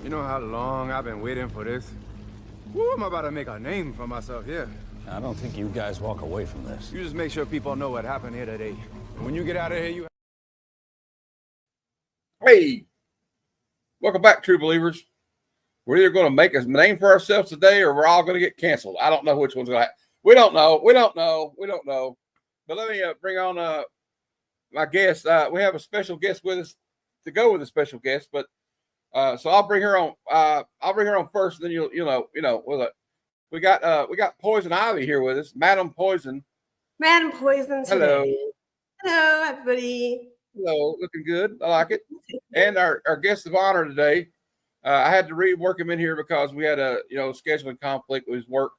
You know how long I've been waiting for this? Woo, I'm about to make a name for myself here. I don't think you guys walk away from this. You just make sure people know what happened here today. And when you get out of here, you... Hey, welcome back, true believers. We're either going to make a name for ourselves today or we're all going to get canceled. I don't know which one's going to happen. We don't know. But let me bring on my guest. We have a special guest with us to go with a special guest. But so I'll bring her on. I'll bring her on first, and then you know. We got Poison Ivy here with us, Madam Poison. Madam Poison. Hello. Hello, everybody. Hello, looking good. I like it. And our guest of honor today. I had to rework him in here because we had a scheduling conflict with his work.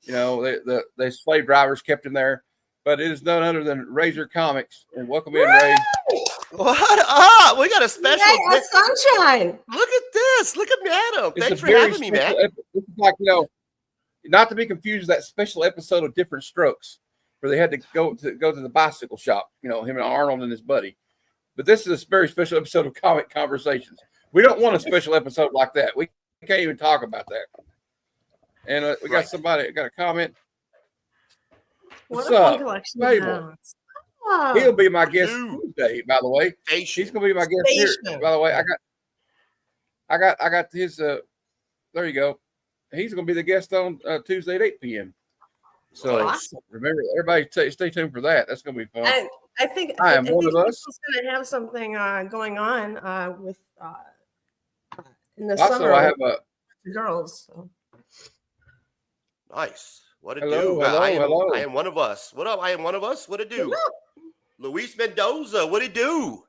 The slave drivers kept him there, but it is none other than Razor Comics. And welcome in, Ray. What up? We got a special guest. Sunshine. Look at this. Look at Madam. Thanks for having me, man. This is like not to be confused with that special episode of Different Strokes where they had to go to the bicycle shop. Him and Arnold and his buddy. But this is a very special episode of Comic Conversations. We don't want a special episode like that. We can't even talk about that. And we got somebody got a comment. What's up, Fable? Oh. He'll be my guest Tuesday, by the way. He's gonna be my guest here. By the way, I got his. There you go. He's gonna be the guest on Tuesday at 8 p.m. So remember, everybody stay tuned for that. That's gonna be fun. I think I am one of us. He's gonna have something going on with in the also, summer. I have girls. So. Nice. What a hello, do? Hello. I am one of us. What up? I am one of us. What a do? Luis Mendoza. What it do?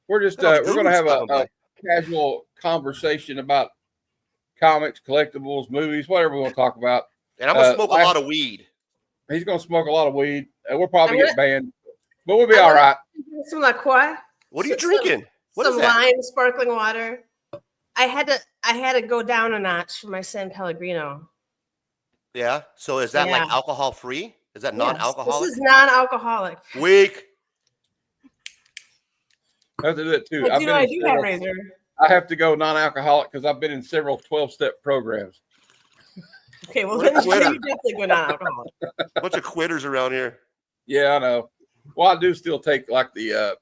We're just we're gonna have a casual conversation about comics, collectibles, movies, whatever we want to talk about. And I'm gonna smoke a lot of weed. He's gonna smoke a lot of weed, and we'll probably get banned, but we'll be all right. Some LaCroix. What are you drinking? Some lime, sparkling water. I had to go down a notch for my San Pellegrino. Yeah. So is that like alcohol free? Is that non-alcoholic? This is non-alcoholic. Weak. I have to do it too. I do have Razor. I have to go non-alcoholic because I've been in several 12-step programs. Okay, well then you definitely go non-alcoholic. Bunch of quitters around here. Yeah, I know. Well, I do still take like the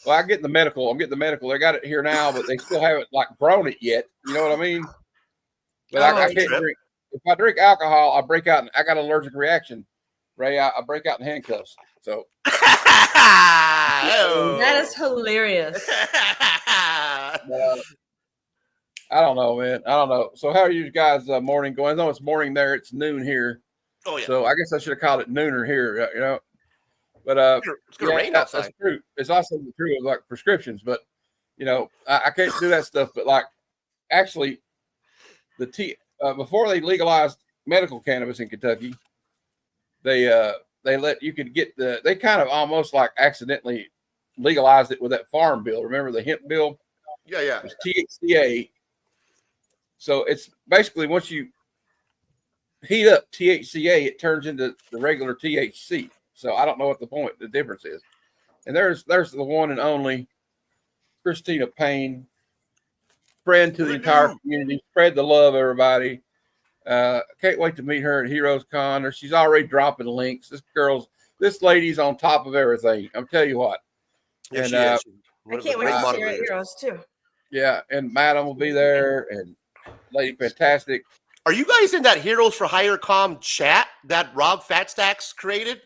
I get the medical. I'm getting the medical. They got it here now, but they still haven't like grown it yet. You know what I mean? But I can't drink. If I drink alcohol, I break out. I got an allergic reaction. Ray, I break out in handcuffs. So that is hilarious. I don't know, man. I don't know. So how are you guys morning going? I know it's morning there. It's noon here. Oh yeah. So I guess I should have called it nooner here. But it's gonna rain outside. That's true. It's also true of like prescriptions, but I can't do that stuff. But like actually, before they legalized medical cannabis in Kentucky, they let you could get they kind of almost like accidentally legalized it with that farm bill. Remember the hemp bill? Yeah. It was THCA. So it's basically once you heat up THCA, it turns into the regular THC. So I don't know what the difference is. And there's the one and only Christina Payne, friend to the entire community. Spread the love, everybody. Can't wait to meet her at Heroes Con. She's already dropping links. This lady's on top of everything. I'm telling you what. Yeah, and I can't wait to see her at Heroes too. Yeah, and Madam will be there, and Lady Fantastic. Are you guys in that Heroes for Hire Com chat that Rob Fatstacks created?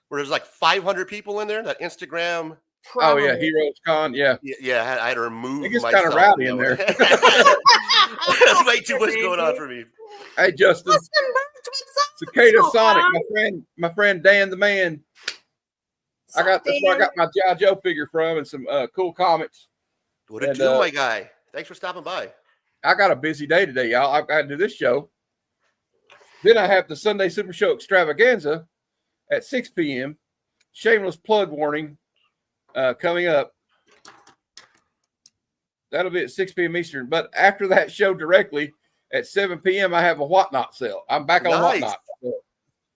Where there's like 500 people in there, that Instagram. Probably. Oh yeah, Heroes Con, yeah. Yeah, I had to remove. It gets kind of rowdy in there. That's way too much going on for me. Hey Justin, Cicada Sonic, my friend Dan the Man. That's where I got my G.I. Joe figure from and some cool comics. What a do, my guy. Thanks for stopping by. I got a busy day today, y'all. I've got to do this show. Then I have the Sunday Super Show Extravaganza at 6 p.m. Shameless plug warning coming up. That'll be at 6 p.m. Eastern. But after that show directly at 7 p.m., I have a Whatnot sale. I'm back on Whatnot.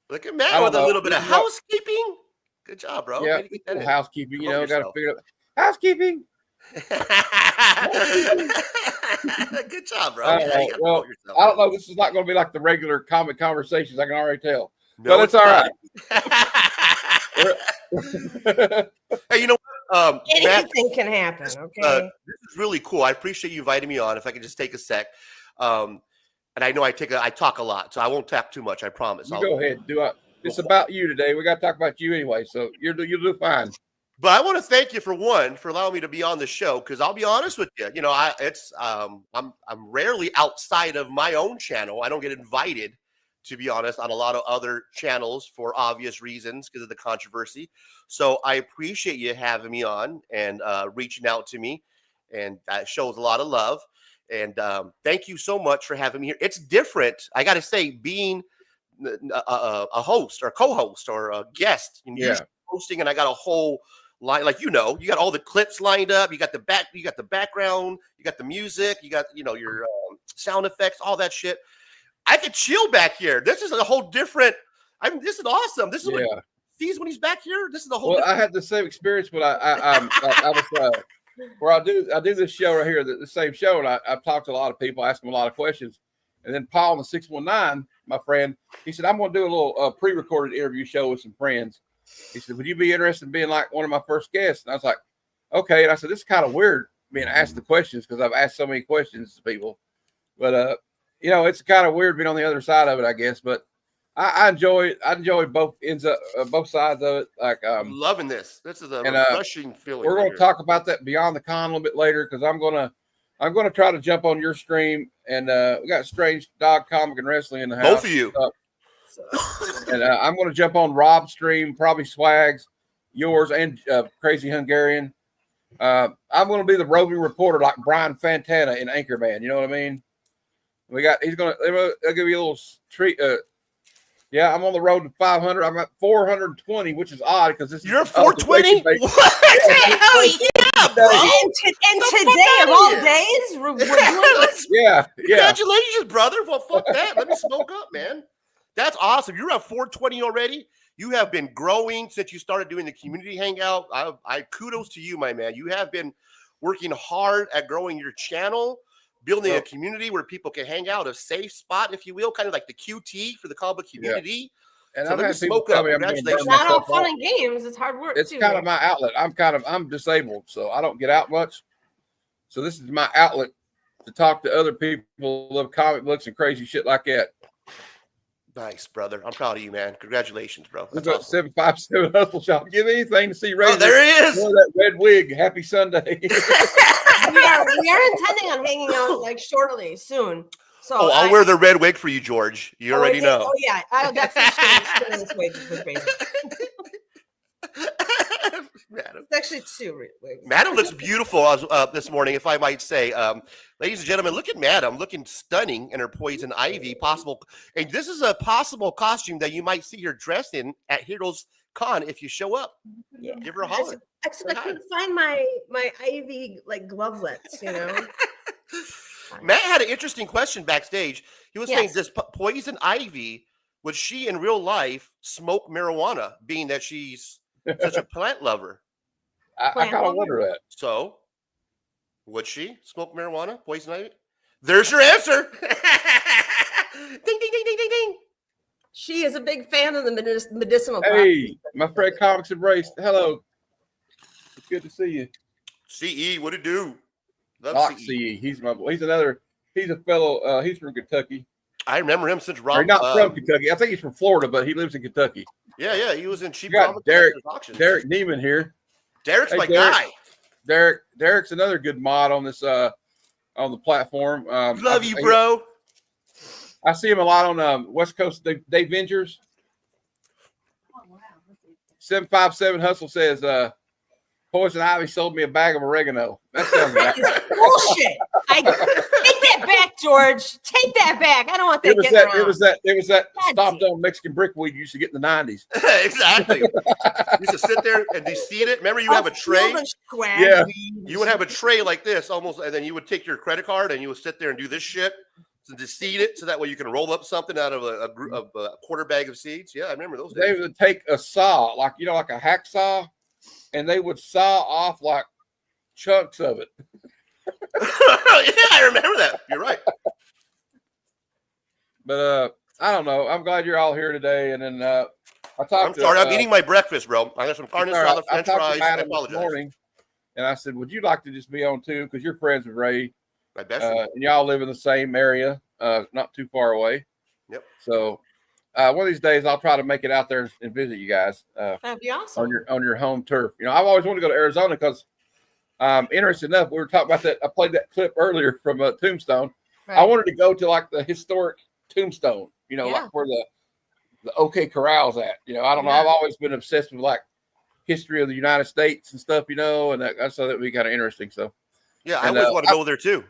Look at Matt with a little bit of housekeeping. Good job, bro. Yeah, housekeeping. Got to figure out housekeeping. Good job, bro. I Yeah, don't you know. gotta Well, promote yourself, I don't man. know. This is not going to be like the regular comic conversations. I can already tell. No, But it's all right. right. Hey, you know what? Matt, Anything can happen. Okay. this is really cool. I appreciate you inviting me on. If I could just take a sec. And I know I talk a lot, so I won't talk too much. I promise. You go ahead. It's about you today. We got to talk about you anyway. So you'll do fine. But I want to thank you for allowing me to be on the show, because I'll be honest with you. You know, I'm rarely outside of my own channel. I don't get invited, to be honest, on a lot of other channels for obvious reasons because of the controversy. So I appreciate you having me on and reaching out to me, and that shows a lot of love. And thank you so much for having me here. It's different, I got to say, being a host or co-host or a guest. And usually hosting, and I got a whole line, like, you got all the clips lined up. You got the background, you got the music, you got your sound effects, all that shit. I could chill back here. This is a whole different. This is awesome. This is what he sees when he's back here. This is the whole. Well, I had the same experience, but I was where I do this show right here, the same show, and I've talked to a lot of people, asked them a lot of questions, and then Paul in the 619, my friend, he said, I'm going to do a little pre-recorded interview show with some friends. He said, would you be interested in being like one of my first guests? And I was like, okay. And I said, this is kind of weird being asked the questions because I've asked so many questions to people, but it's kind of weird being on the other side of it, I guess. But I enjoy both both sides of it. Like I'm loving this. This is a refreshing feeling. We're going to talk about that beyond the con a little bit later, because I'm gonna try to jump on your stream, and we got Strange Dog Comic and Wrestling in the house. Both of you. And I'm going to jump on Rob's stream, probably Swags, yours, and Crazy Hungarian. I'm going to be the roving reporter like Brian Fantana in Anchorman. You know what I mean? I'll give you a little treat. Yeah, I'm on the road to 500. I'm at 420, which is odd because this You're 420. What? Hell yeah, bro! And today of all days, we're doing this. Yeah. Congratulations, brother. Well, fuck that. Let me smoke up, man. That's awesome. You're at 420 already. You have been growing since you started doing the community hangout. I kudos to you, my man. You have been working hard at growing your channel, building a community where people can hang out, a safe spot, if you will, kind of like the QT for the comic community. And so I've let me had people smoke tell up. me I'm doing Congratulations. It's not all fun and games. It's hard work. It's too, kind of my outlet. I'm disabled, so I don't get out much. So this is my outlet to talk to other people who love comic books and crazy shit like that. Nice, brother. I'm proud of you, man. Congratulations, bro. We've That's got awesome. 757 Hustle Shop. Give anything to see Razor. Oh, there he is. Wear that red wig. Happy Sunday. we are intending on hanging out like shortly soon. So I'll wear the red wig for you, George. You already know. Oh yeah, I'll definitely spin this wig with Razor. Madam. It's actually two wigs. Madam looks beautiful this morning, if I might say. Ladies and gentlemen, look at Madam looking stunning in her Poison Ivy possible. And this is a possible costume that you might see her dressed in at Heroes Con if you show up. Yeah. Give her a holler. Actually, I couldn't find my Ivy like glovelets, Matt had an interesting question backstage. He was saying, does Poison Ivy, would she in real life smoke marijuana, being that she's such a plant lover? I kind of wonder that. So, would she smoke marijuana, Poison Ivy? There's your answer. Ding, ding, ding, ding, ding, ding. She is a big fan of the medicinal. Hey, my friend Comics Embrace. Hello. It's good to see you. CE, what it do? Doc CE. He's a fellow. He's from Kentucky. I remember him since Rob. Or not from Kentucky. I think he's from Florida, but he lives in Kentucky. Yeah. He was in Cheap. Got Derek Neiman here. Derek's my guy. Derek's another good mod on this on the platform. Love you, bro. I see him a lot on West Coast. Dave Vengers. 757 Hustle says Poison Ivy sold me a bag of oregano. That sounds right. Bullshit. Take that back, George. Take that back. I don't want that. It was that stomped on Mexican brickweed you used to get in the 90s. Exactly. You used to sit there and see it. Remember, you have a tray. Yeah. You would have a tray like this almost, and then you would take your credit card and you would sit there and do this shit to seed it, so that way you can roll up something out of a quarter bag of seeds. Yeah, I remember those days. They would take a saw, like a hacksaw, and they would saw off like chunks of it. Yeah, I remember that. You're right. But I don't know. I'm glad you're all here today. And then I talked I'm to, sorry. I'm eating my breakfast, bro. I got some carne all right, salad, I French talked to fries. I Adam this apologize. morning, and I said, would you like to just be on too? Because you're friends with Ray, My best. and y'all live in the same area, not too far away. Yep. So one of these days, I'll try to make it out there and visit you guys That'd be awesome. on your home turf. You know, I've always wanted to go to Arizona because, interesting enough, we were talking about that. I played that clip earlier from Tombstone. Right. I wanted to go to like the historic Tombstone. You know, Yeah. like where the OK Corral's at. You know, I don't know. Yeah. I've always been obsessed with like history of the United States and stuff. You know, and I thought that would be kind of interesting. So Yeah, I and, always want to go there too.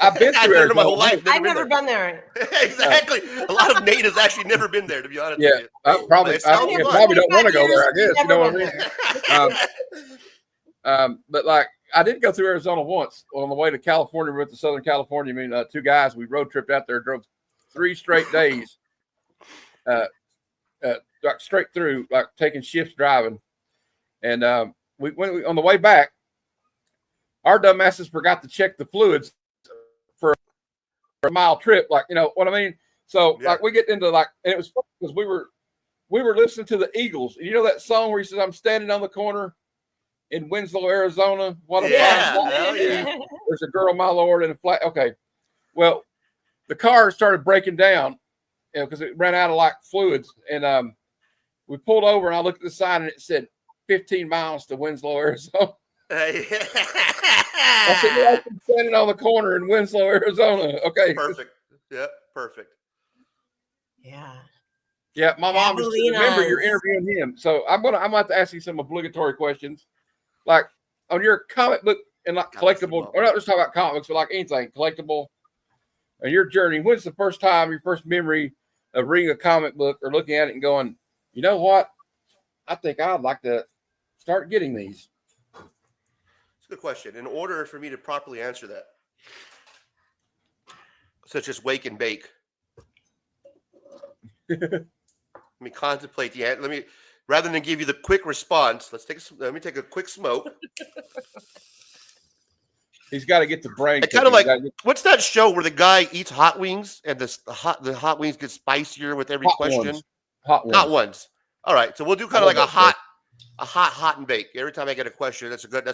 I've been I've through been there my Arizona. whole life. I've never been there. Exactly. A lot of natives actually never been there, to be honest Yeah, with you. I probably It sounds I fun. probably don't want to go there. I 25 guess you years, know what I never mean. went But like I did go through Arizona once on the way to California. We went to Southern California. I mean, two guys. We road tripped out there, drove 3 straight days, like straight through, like taking shifts driving. And we went on the way back. Our dumbasses forgot to check the fluids for a mile trip. Like, you know what I mean? So Yeah. like we get into like, and it was fun because we were listening to the Eagles. You know that song where he says, "I'm standing on the corner in Winslow, Arizona. What a Yeah, fine hell day. yeah. There's a girl, my lord, in a flat." Okay. Well, the car started breaking down, you know, because it ran out of like fluids. And we pulled over and I looked at the sign and it said 15 miles to Winslow, Arizona. I said, "Yeah, I'm standing on the corner in Winslow, Arizona." Okay. Perfect. Yeah, perfect. Yeah. Yeah, my mom just said, "Remember, you're Javelinas. interviewing him." So I'm gonna have to ask you some obligatory questions. Like on your comic book and like collectible, or not just talking about comics, but like anything collectible and your journey. When's the first time, your first memory of reading a comic book or looking at it and going, "You know what? I think I'd like to start getting these." It's a good question. In order for me to properly answer that, such as wake and bake, let me contemplate the answer. Let me, rather than give you the quick response, let me take a quick smoke. He's got to get the brain. It's kind of like, He's gotta get what's that show where the guy eats hot wings and the hot wings get spicier with every hot question? ones. Hot ones. Hot ones. All right, so we'll do kind I of like love a that hot and bake. Every time I get a question, that's a good. Let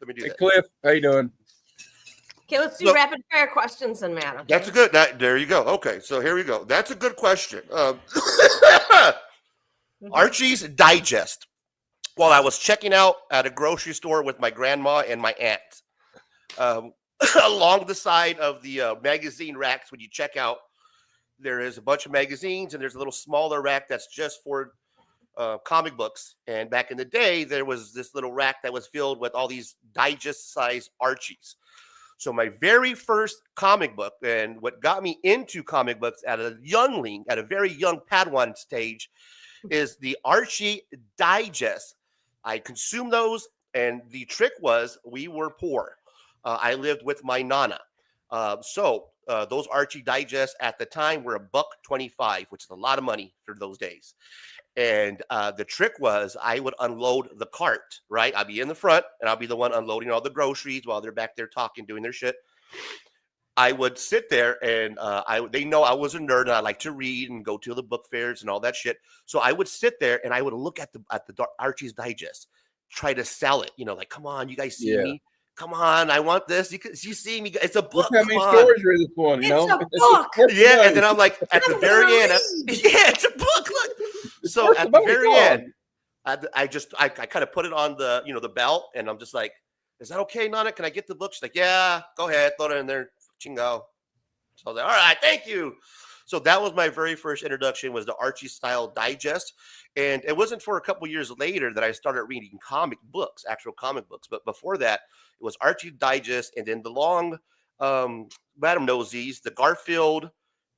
me do Hey, that. Cliff, how you doing? Okay, let's do So- rapid fire questions then, Matt. Okay? That's a good. There you go. Okay, so here we go. That's a good question. Archie's Digest. While I was checking out at a grocery store with my grandma and my aunt, along the side of the magazine racks, when you check out, there is a bunch of magazines, and there's a little smaller rack that's just for comic books. And back in the day, there was this little rack that was filled with all these digest-sized Archies. So my very first comic book, and what got me into comic books at a youngling, at a very young Padawan stage, is the Archie Digest. I consumed those, and the trick was we were poor. I lived with my nana. So those Archie Digests at the time were $1.25, which is a lot of money for those days. And the trick was I would unload the cart, right? I'd be in the front and I'll be the one unloading all the groceries while they're back there talking, doing their shit. I would sit there and they know I was a nerd and I like to read and go to the book fairs and all that shit. So I would sit there and I would look at the Archie's Digest, try to sell it. You know, like, come on, you guys see me? Come on, I want this. You see me? It's a book. Look how many stories are in this one. You It's know, a book. Yeah, and then I'm like, at the I'm very gonna end, read. yeah, it's a book. Look. So Where's at the the very movie end, I kind of put it on the the belt, and I'm just like, is that okay, Nana? Can I get the book? She's like, yeah, go ahead, throw it in there, chingo. So I was like, all right, thank you. So that was my very first introduction, was the Archie Style Digest. And it wasn't for a couple years later that I started reading comic books, actual comic books. But before that, it was Archie Digest, and then the long, Madam knows these, the Garfield,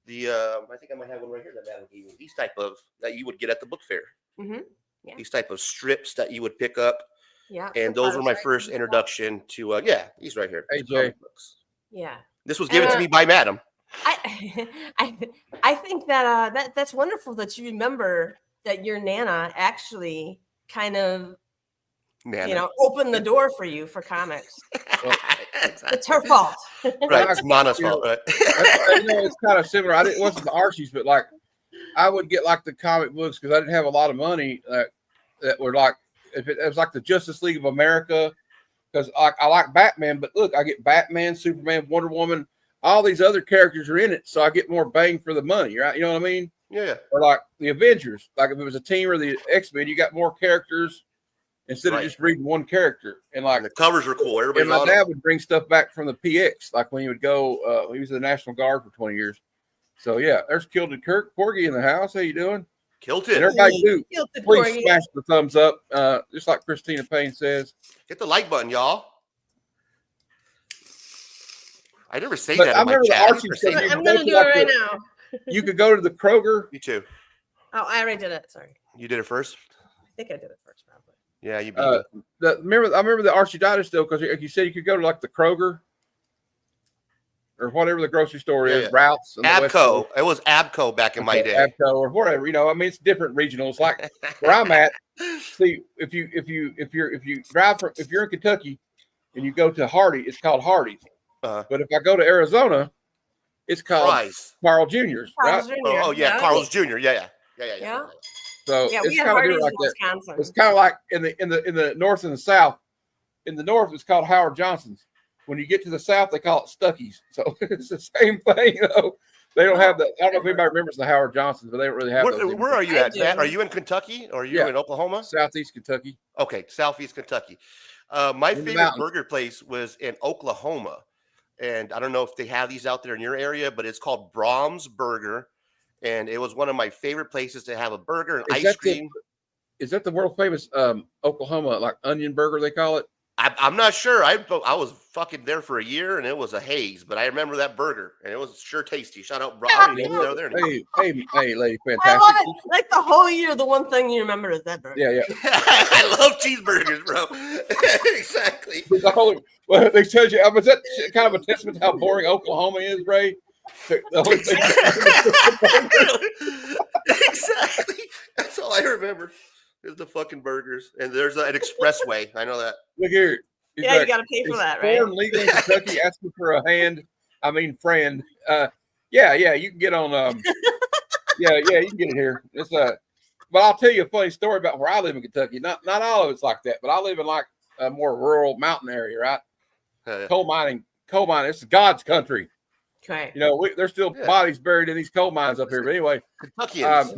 the I think I might have one right here that Madam gave me. These type of that you would get at the book fair. Mm-hmm. Yeah. These type of strips that you would pick up. Yeah. And those were my first introduction to these right here. Hey, to Jay. comic books. Yeah. This was given to me by Madam. I think that that's wonderful that you remember that your Nana actually kind of Nana. open the door for you for comics. Exactly. It's her fault. Right, it's Nana's fault, right? It's kind of similar. It wasn't the Archies, but like I would get like the comic books because I didn't have a lot of money that were like if it was like the Justice League of America because I like Batman, but look, I get Batman, Superman, Wonder Woman, all these other characters are in it, so I get more bang for the money, right? You know what I mean? Yeah. Or like the Avengers, like if it was a team or the X-Men, you got more characters instead of just reading one character. And like the covers were cool. And my dad would bring stuff back from the PX, like when he would go. He was in the National Guard for 20 years. So yeah, there's Kilted Kirk, Porgy in the house. How you doing? Kilted. And everybody do please Porgy. smash the thumbs up, just like Christina Payne says. Hit the like button, y'all. I never say But that. I in my remember the chat. Archie said I'm going to do it right now. You could go to the Kroger. You too. Oh, I already did it. Sorry. You did it first. I think I did it first, probably. Yeah, you beat me. I remember the Archiditis though, because like you said, you could go to like the Kroger or whatever the grocery store is, Routes. Abco. It was Abco back in my day. Abco or whatever. I mean, it's different regionals. Like where I'm at. See, if you drive from if you're in Kentucky and you go to Hardy, it's called Hardy's. But if I go to Arizona, it's called Carl Jr.'s. Carl's Right? Jr. Oh yeah, Carl's Jr. Yeah. So Yeah, it's we had kind of Hardee's like in that. Wisconsin. It's kind of like in the north and the south. In the north, it's called Howard Johnson's. When you get to the south, they call it Stuckey's. So it's the same thing, They don't have the. I don't know if anybody remembers the Howard Johnsons, but they don't really have. Where are you at, Matt? Are you in Kentucky or are you in Oklahoma? Southeast Kentucky. Okay, Southeast Kentucky. My favorite burger place was in Oklahoma, and I don't know if they have these out there in your area, but it's called Brahms Burger, and it was one of my favorite places to have a burger and ice cream. Is that the world famous Oklahoma like onion burger they call it? I'm not sure. I was fucking there for a year, and it was a haze. But I remember that burger, and it was sure tasty. Shout out, bro. I don't even know there anymore. Hey, lady, fantastic. I love it. Like the whole year, the one thing you remember is that burger. Yeah. I love cheeseburgers, bro. Exactly. Well, they tell you. Was that kind of a testament to how boring Oklahoma is, Ray? Exactly. That's all I remember. Is the fucking burgers, and there's an expressway. I know that. Look here. You got to pay for that, right? Foreign legal in Kentucky asking for a friend. Yeah, you can get on. You can get it here. It's but I'll tell you a funny story about where I live in Kentucky. Not all of it's like that, but I live in like a more rural mountain area, right? Coal mining. It's God's country. Okay. There's still bodies buried in these coal mines up here. But anyway, Kentuckians.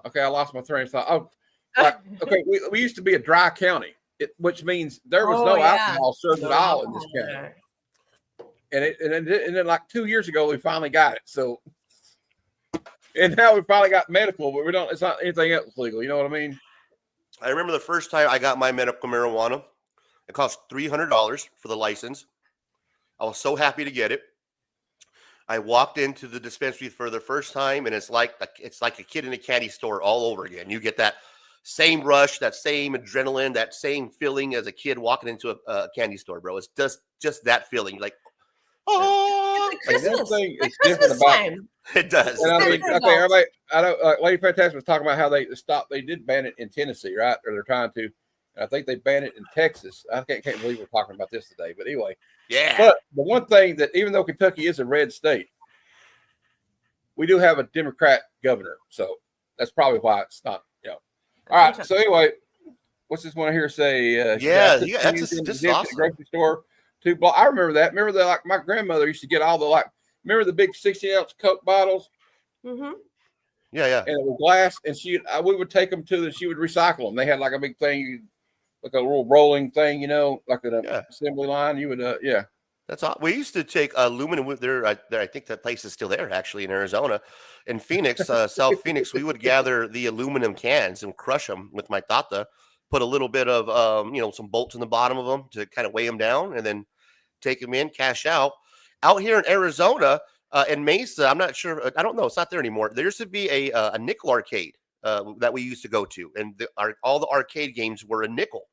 Okay, I lost my train of thought. We used to be a dry county, which means there was no alcohol served at all in this county. And then like 2 years ago, we finally got it. So, and now we finally got medical, but we don't. It's not anything else legal. You know what I mean? I remember the first time I got my medical marijuana. It cost $300 for the license. I was so happy to get it. I walked into the dispensary for the first time, and it's like a kid in a candy store all over again. You get that same rush, that same adrenaline, that same feeling as a kid walking into a candy store, bro. It's just that feeling. You're like, oh, it's like Christmas. It's Christmas time. It does. And I think, everybody, I know Lady Fantastic was talking about how they stopped. They did ban it in Tennessee, right? Or they're trying to. I think they banned it in Texas. I can't believe we're talking about this today. But anyway. Yeah. But the one thing that even though Kentucky is a red state, we do have a Democrat governor. So that's probably why it's not, All right. So anyway, what's this one here say? That's just awesome. Grocery store, 2 blocks. I remember that. Remember that, like my grandmother used to get all the remember the big 60-ounce Coke bottles? Mm-hmm. Yeah. And it was glass, and we would take them to she would recycle them. They had like a big thing, like a little rolling thing, like an assembly line. You would, That's all. We used to take aluminum there. I think that place is still there, actually, in Arizona. In Phoenix, South Phoenix, we would gather the aluminum cans and crush them with my tata, put a little bit of, some bolts in the bottom of them to kind of weigh them down, and then take them in, cash out. Out here in Arizona, in Mesa, I'm not sure. I don't know. It's not there anymore. There used to be a nickel arcade that we used to go to, and all the arcade games were a nickel.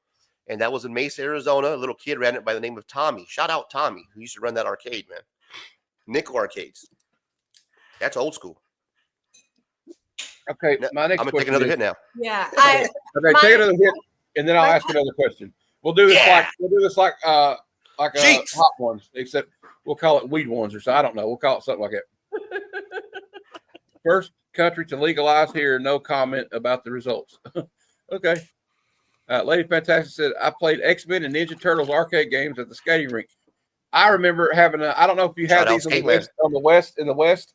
And that was in Mesa, Arizona. A little kid ran it by the name of Tommy. Shout out Tommy, who used to run that arcade, man. Nickel arcades. That's old school. Okay, No, my next I'm gonna take question another is, hit now. Yeah, okay, my- take another hit, and then I'll my- ask another question. We'll do this like Jinx. hot ones, except we'll call it weed ones or so. I don't know. We'll call it something like that. First country to legalize here. No comment about the results. Okay. Lady Fantastic said, I played X-Men and Ninja Turtles arcade games at the skating rink. I remember having I don't know if you Shout had out these Skate Man. in the West,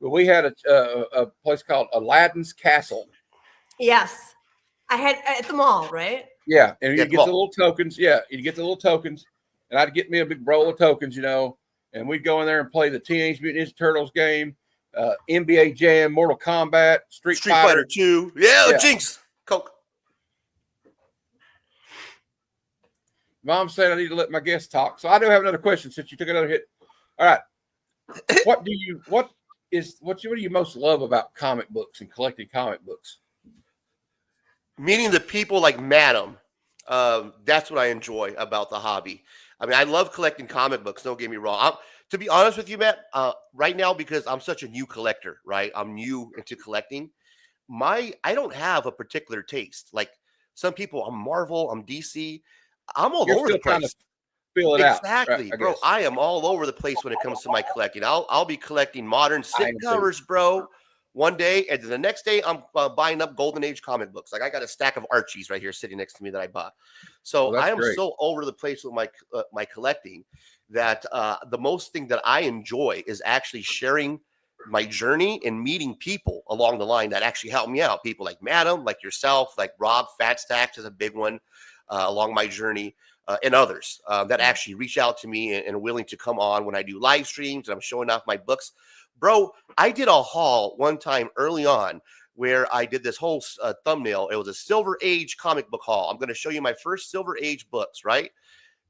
but we had a place called Aladdin's Castle. yes, I had at the mall, right? Yeah, and Yeah, you get the little tokens. Yeah, you get the little tokens, and I'd get me a big roll of tokens, and we'd go in there and play the Teenage Mutant Ninja Turtles game, NBA Jam, Mortal Kombat, Street Fighter 2. Yeah, Yeah. Jinx. Coke. Mom said I need to let my guests talk, so I do have another question since you took another hit. All right, what do you most love about comic books and collecting comic books? Meeting the people like Madam. That's what I enjoy about the hobby. I mean, I love collecting comic books. Don't get me wrong. To be honest with you, Matt, right now, because I'm such a new collector, right? I'm new into collecting. I don't have a particular taste. Like some people, I'm Marvel, I'm DC. I'm all You're over the still trying place. to fill it out. Exactly, right, bro. guess. I am all over the place when it comes to my collecting. I'll be collecting modern I am sit too. covers, bro. One day, and then the next day, I'm buying up Golden Age comic books. Like I got a stack of Archies right here sitting next to me that I bought. So Well, I that's am great. so over the place with my collecting that the most thing that I enjoy is actually sharing my journey and meeting people along the line that actually help me out. People like Madam, like yourself, like Rob Fat Stacks is a big one along my journey. And others that actually reach out to me and are willing to come on when I do live streams and I'm showing off my books. Bro, I did a haul one time early on where I did this whole thumbnail. It was a Silver Age comic book haul. I'm going to show you my first Silver Age books, right?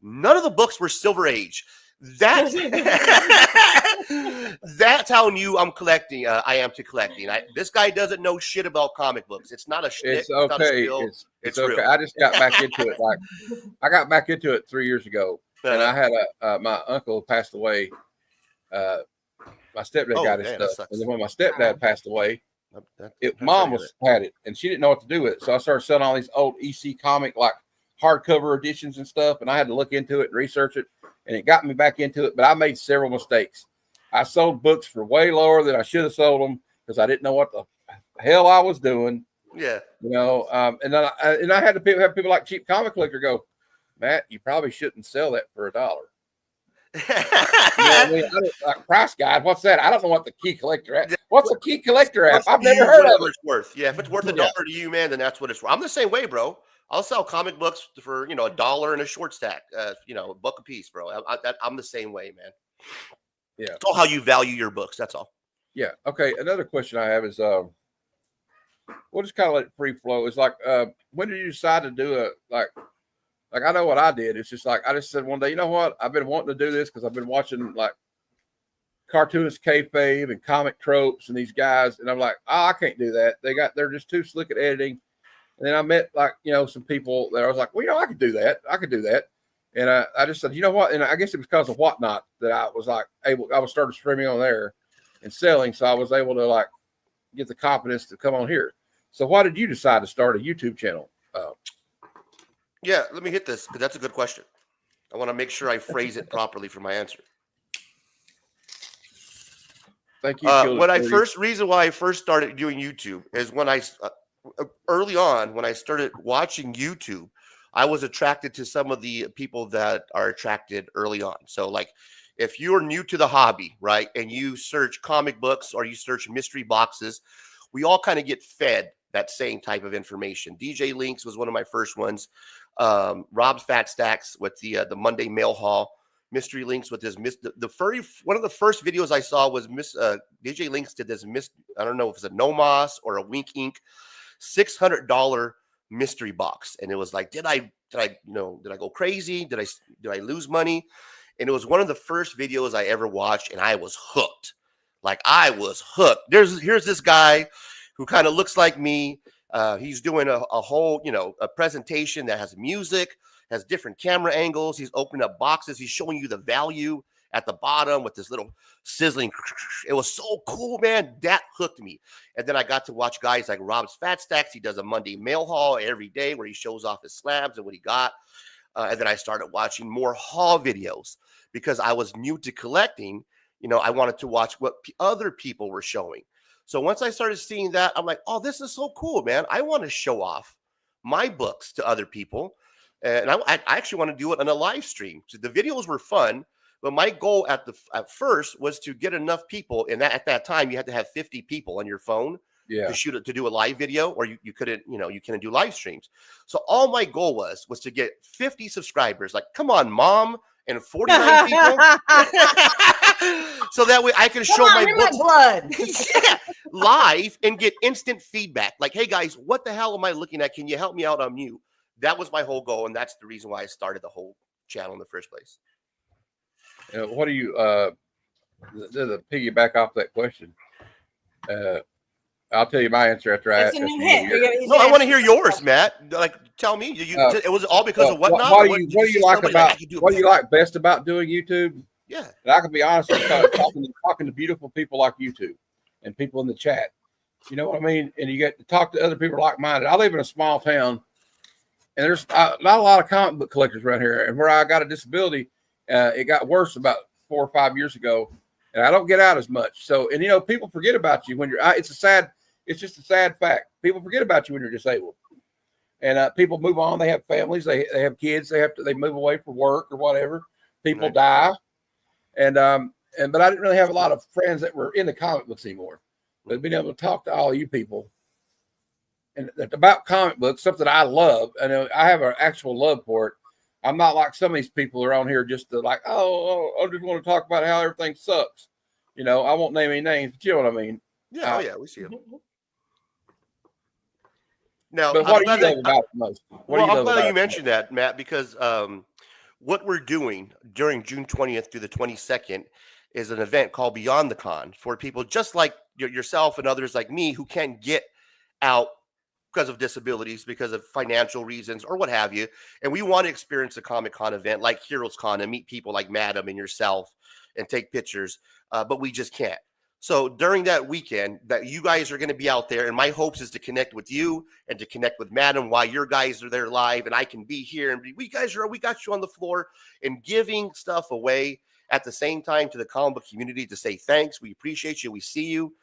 None of the books were Silver Age. That's that's how new I'm collecting. I am to collecting. This guy doesn't know shit about comic books. It's not a shtick. It's okay. Not a skill. It's Real. okay. I just got back into it. Like I got back into it 3 years ago, and I had my uncle passed away. My stepdad got his man, that stuff, sucks. and then when my stepdad passed away, That's mom sorry to had it, and she didn't know what to do with it. So I started selling all these old EC comic like hardcover editions and stuff, and I had to look into it and research it, and it got me back into it. But I made several mistakes. I sold books for way lower than I should have sold them because I didn't know what the hell I was doing. Yeah. And then I had to have people like Cheap Comic Collector go, Matt, you probably shouldn't sell that for $1. You know what I mean? I don't, like price guide, what's that? I don't know what the key collector app. What's a key collector app? I've never heard of it. It's worth. Yeah, if it's worth $1 to you, man, then that's what it's worth. I'm the same way, bro. I'll sell comic books for $1 in a short stack, a buck a piece, bro. I'm the same way, man. Yeah, it's all how you value your books. That's all. Yeah. Okay. Another question I have is, we'll just kind of let it free flow. It's like, when did you decide to do like I know what I did. It's just like I just said one day, you know what? I've been wanting to do this because I've been watching like cartoonist kayfabe and comic tropes and these guys, and I'm like, I can't do that. They're just too slick at editing. And then I met like some people that I was like, well, I could do that. I could do that. And I just said, you know what? And I guess it was because of Whatnot that I was like I was started streaming on there and selling, so I was able to like get the confidence to come on here. So why did you decide to start a YouTube channel? Yeah, let me hit this because that's a good question. I want to make sure I phrase it properly for my answer. Thank you. Reason why I first started doing YouTube is when I early on when I started watching YouTube, I was attracted to some of the people that are attracted early on. So like if you're new to the hobby, right, and you search comic books or you search mystery boxes, we all kind of get fed that same type of information. DJ Links was one of my first ones. Rob's Fat Stacks with the Monday Mail Haul. Mystery Links with his one of the first videos I saw was DJ Links did this I don't know if it's a Nomos or a Wink Inc. $600 mystery box, and it was like, did I go crazy? Did I lose money? And it was one of the first videos I ever watched, and I was hooked. Like I was hooked. Here's this guy who kind of looks like me. He's doing a whole a presentation that has music, has different camera angles. He's opening up boxes. He's showing you the value at the bottom with this little sizzling. It was so cool, man. That hooked me. And then I got to watch guys like Rob's Fat Stacks. He does a Monday mail haul every day where he shows off his slabs and what he got. And then I started watching more haul videos because I was new to collecting. You know, I wanted to watch what other people were showing. So once I started seeing that, I'm like, oh, this is so cool, man. I want to show off my books to other people. And I actually want to do it on a live stream. So the videos were fun, but my goal at first was to get enough people. And at that time, you had to have 50 people on your phone to do a live video, or you couldn't, you couldn't do live streams. So all my goal was to get 50 subscribers. Like, come on, mom, and 49 people. So that way I can show my books blood. live and get instant feedback. Like, hey guys, what the hell am I looking at? Can you help me out on mute? That was my whole goal, and that's the reason why I started the whole channel in the first place. What do you to piggyback off that question? I'll tell you my answer after I. It's a new hit. No, I want to hear yours, Matt. Like, tell me. It was all because of whatnot. What do you like about? What do you like best about doing YouTube? Yeah, and I can be honest with you, talking to beautiful people like you two, and people in the chat. You know what I mean? And you get to talk to other people like-minded. I live in a small town, and there's not a lot of comic book collectors around here. And where I got a disability, it got worse about 4 or 5 years ago, and I don't get out as much. So, and people forget about you when you're. It's just a sad fact. People forget about you when you're disabled, and people move on. They have families. They have kids. They move away for work or whatever. People die, but I didn't really have a lot of friends that were in the comic books anymore. But being able to talk to all you people and about comic books, something I love, and I have an actual love for it. I'm not like some of these people are on here just to like, I just want to talk about how everything sucks. I won't name any names, but you know what I mean. Yeah, we see them. Now, but what do you love about it most? I'm glad you mentioned that, Matt, because what we're doing during June 20th through the 22nd is an event called Beyond the Con for people just like yourself and others like me who can't get out because of disabilities, because of financial reasons or what have you. And we want to experience a Comic-Con event like Heroes Con and meet people like Madam and yourself and take pictures, but we just can't. So during that weekend that you guys are going to be out there, and my hopes is to connect with you and to connect with Madam while your guys are there live, and I can be here and we got you on the floor and giving stuff away at the same time to the comic book community to say thanks. We appreciate you. We see you.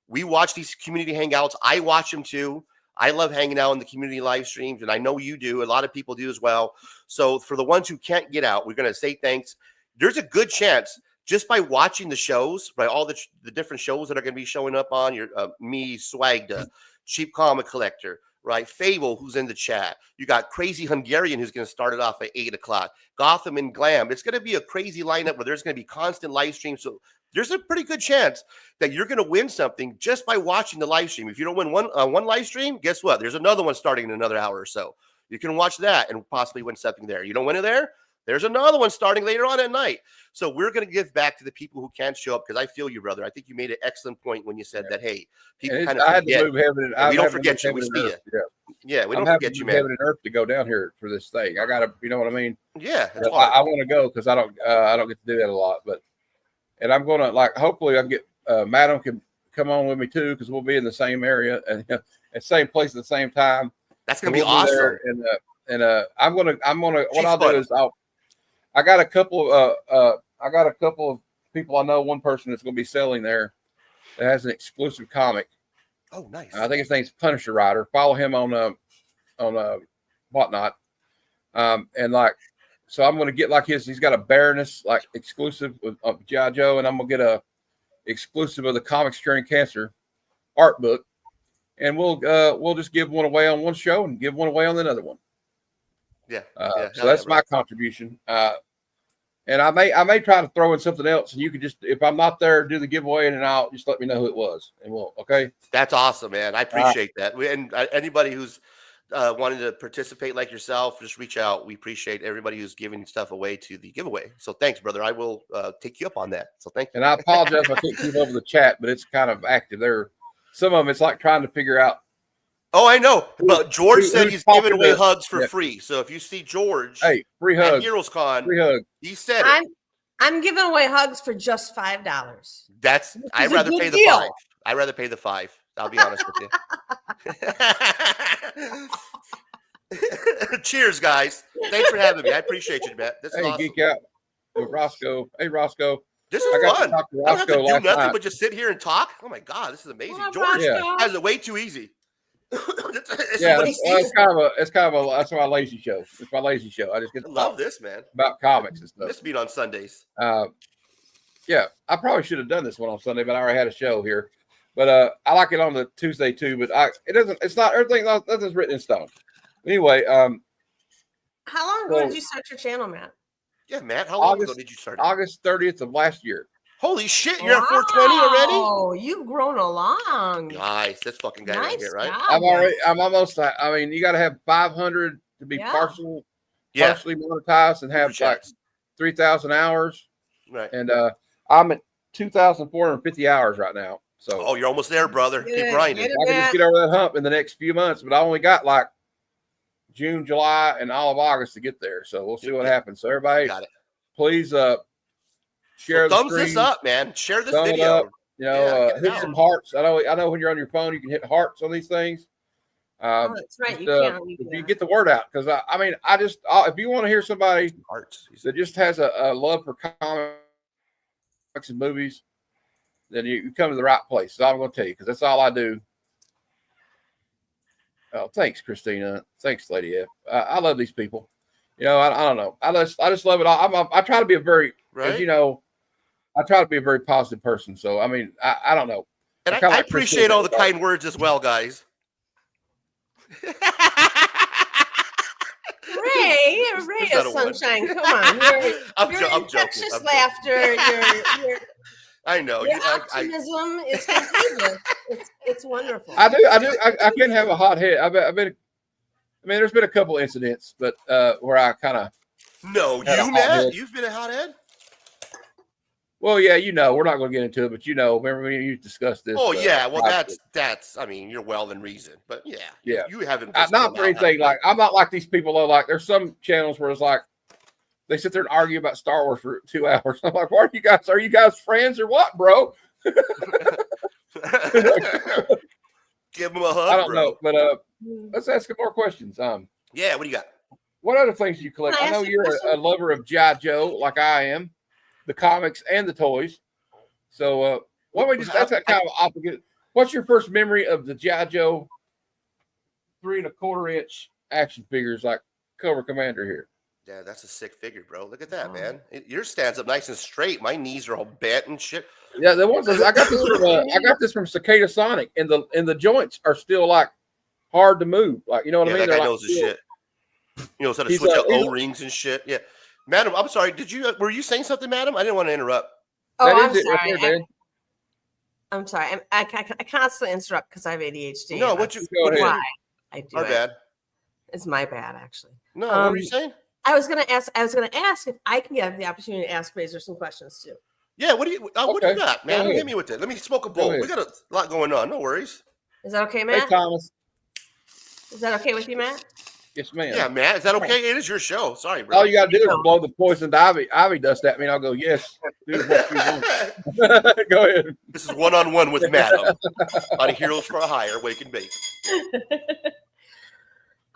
We watch these community hangouts. I watch them too. I love hanging out in the community live streams, and I know you do. A lot of people do as well. So for the ones who can't get out, we're going to say thanks. There's a good chance just by watching the shows, by all the different shows that are going to be showing up on your me, Swagda, Cheap Comic Collector, right? Fable, who's in the chat. You got Crazy Hungarian, who's going to start it off at 8 o'clock. Gotham and Glam. It's going to be a crazy lineup where there's going to be constant live streams. So there's a pretty good chance that you're going to win something just by watching the live stream. If you don't win one live stream, guess what? There's another one starting in another hour or so. You can watch that and possibly win something there. You don't win it there? There's another one starting later on at night. So we're going to give back to the people who can't show up, because I feel you, brother. I think you made an excellent point when you said that, hey, people kind of forget. We don't forget you. We see you. Yeah, we don't forget you, man. Heaven and earth to go down here for this thing. I got to, you know what I mean? Yeah, I want to go because I don't get to do that a lot. And I'm going to, hopefully I can get, Madam can come on with me too, because we'll be in the same area and at same place at the same time. That's going to be awesome. And I'm going to, what I'll do is I got a couple of people I know. One person that's going to be selling there that has an exclusive comic. Oh, nice. I think his name's Punisher Rider. Follow him on whatnot. So I'm going to get he's got a Baroness exclusive of G.I. Joe, and I'm going to get a exclusive of the Comics Curing Cancer art book, and we'll just give one away on one show and give one away on another one. Yeah. So that's my contribution. And I may try to throw in something else, and you can just, if I'm not there, do the giveaway, and then I'll just let me know who it was, and we'll. Okay. That's awesome, man. I appreciate that. And anybody who's wanting to participate like yourself, just reach out. We appreciate everybody who's giving stuff away to the giveaway. So thanks, brother. I will take you up on that. So thank you. And I apologize if I can't keep over the chat, but it's kind of active there. Some of them, it's like trying to figure out. Oh, I know. But George said he's giving away hugs for free. So if you see George, hey, free hug, Heroes Con, free hug. He said it. I'm giving away hugs for just $5. That's I'd is a rather good pay the deal. 5. I'd rather pay the 5. I'll be honest with you. Cheers, guys. Thanks for having me. I appreciate you, Matt. This is Hey, awesome. Geek Out with Roscoe. Hey, Roscoe. This I is got to fun. talk to I don't have to Roscoe do last nothing night. but just sit here and talk. Oh my god, this is amazing. What up, George Roscoe? has it way too easy. This Yeah, is it's kind of a that's my lazy show. It's my lazy show. I just get I to love talk this, man. about comics and stuff. This beat on Sundays. Yeah, I probably should have done this one on Sunday, but I already had a show here. But I like it on the Tuesday too. But it's not everything. Nothing's written in stone. Anyway, How long ago did you start your channel, Matt? Yeah, Matt. How long ago August- did you start? August 30th of last year. Holy shit, you're at 420 already? Oh, you've grown along. Nice. This fucking guy right Nice here, right? job. I'm almost. I mean, you got to have 500 to be Yeah. partially Yeah. monetized and have Super like chats. 3,000 hours. Right. And I'm at 2,450 hours right now. So Oh, you're almost there, brother. Get Keep it, grinding. get it. I can just get over that hump in the next few months, but I only got like June, July, and all of August to get there. So we'll see what happens. So everybody, Got it. please share the Thumbs this stream, up, man. Share this thumb it video. up. You know, Yeah, get it hit out. some hearts. I know when you're on your phone, you can hit hearts on these things. Oh, that's right. Just, You can't. if you get the word out, because I mean, if you want to hear somebody Hearts. that just has a love for comics and movies, then you come to the right place. That's all I'm going to tell you, because that's all I do. Oh, thanks, Christina. Thanks, Lady F. I love these people. You know, I don't know. I just love it all. I try to be a very, Right? as you know, I try to be a very positive person. So I mean, I don't know. And kinda I like appreciate Christina all the said. kind words as well, guys. Ray Is is that a one? sunshine. Come on. I'm Your joking. infectious I'm joking. laughter, your I know. your You- I- optimism is contagious. It's wonderful. I can have a hot head. I've been. I mean, there's been a couple incidents, but where I kind of. no, Had a you, hot Matt? head. You've been a hothead? Well, yeah, you know, we're not going to get into it, but you know, remember when you discussed this? Oh, yeah. Well, privately. that's, I mean, you're well in reason. But yeah. Yeah. You haven't. Not for anything. Like, I'm not like these people. Though, like, there's some channels where it's like they sit there and argue about Star Wars for 2 hours. I'm like, what are you guys? Are you guys friends or what, bro? Give him a hug. I don't bro. know, but let's ask some more questions. Yeah. What do you got? What other things do you collect? Can I I know ask you a you're question? a lover of G.I. Joe, like I am, the comics and the toys. So, why don't we just that's that kind of opposite. What's your first memory of the G.I. Joe 3 1/4 inch action figures like Cobra Commander here? Yeah, that's a sick figure, bro. Look at that, Oh. man. Yours stands up nice and straight. My knees are all bent and shit. Yeah, the ones I got this from Cicada Sonic, and the joints are still like hard to move. Like, you know what Yeah, I mean? that guy They're knows his still- shit. You know, how to He's, switch out he's- O-rings and shit. Yeah. Madam, I'm sorry. Were you saying something, madam? I didn't want to interrupt. Oh, that I'm is it right sorry. there, Dan. I'm sorry. I constantly interrupt because I have ADHD. No, and what you, Just go what you ahead. why I do Our it. bad. It's my bad, actually. No, what were you Um, saying? I was gonna ask if I can get the opportunity to ask Razor some questions too. Yeah, what do you Okay, got, go man? ahead. Hit me with it. Let me smoke a Go bowl. ahead. We got a lot going on. No worries. Is that okay, Hey, Matt? Thomas. Is that okay with you, Matt? Yes, ma'am. Yeah, Matt, is that okay? It is your show. Sorry, bro. All you got to do is blow the poisoned ivy dust at me, and I'll go, yes, do what you want. Go ahead. This is one-on-one with Madam on Heroes for a Hire, Wake and Bake.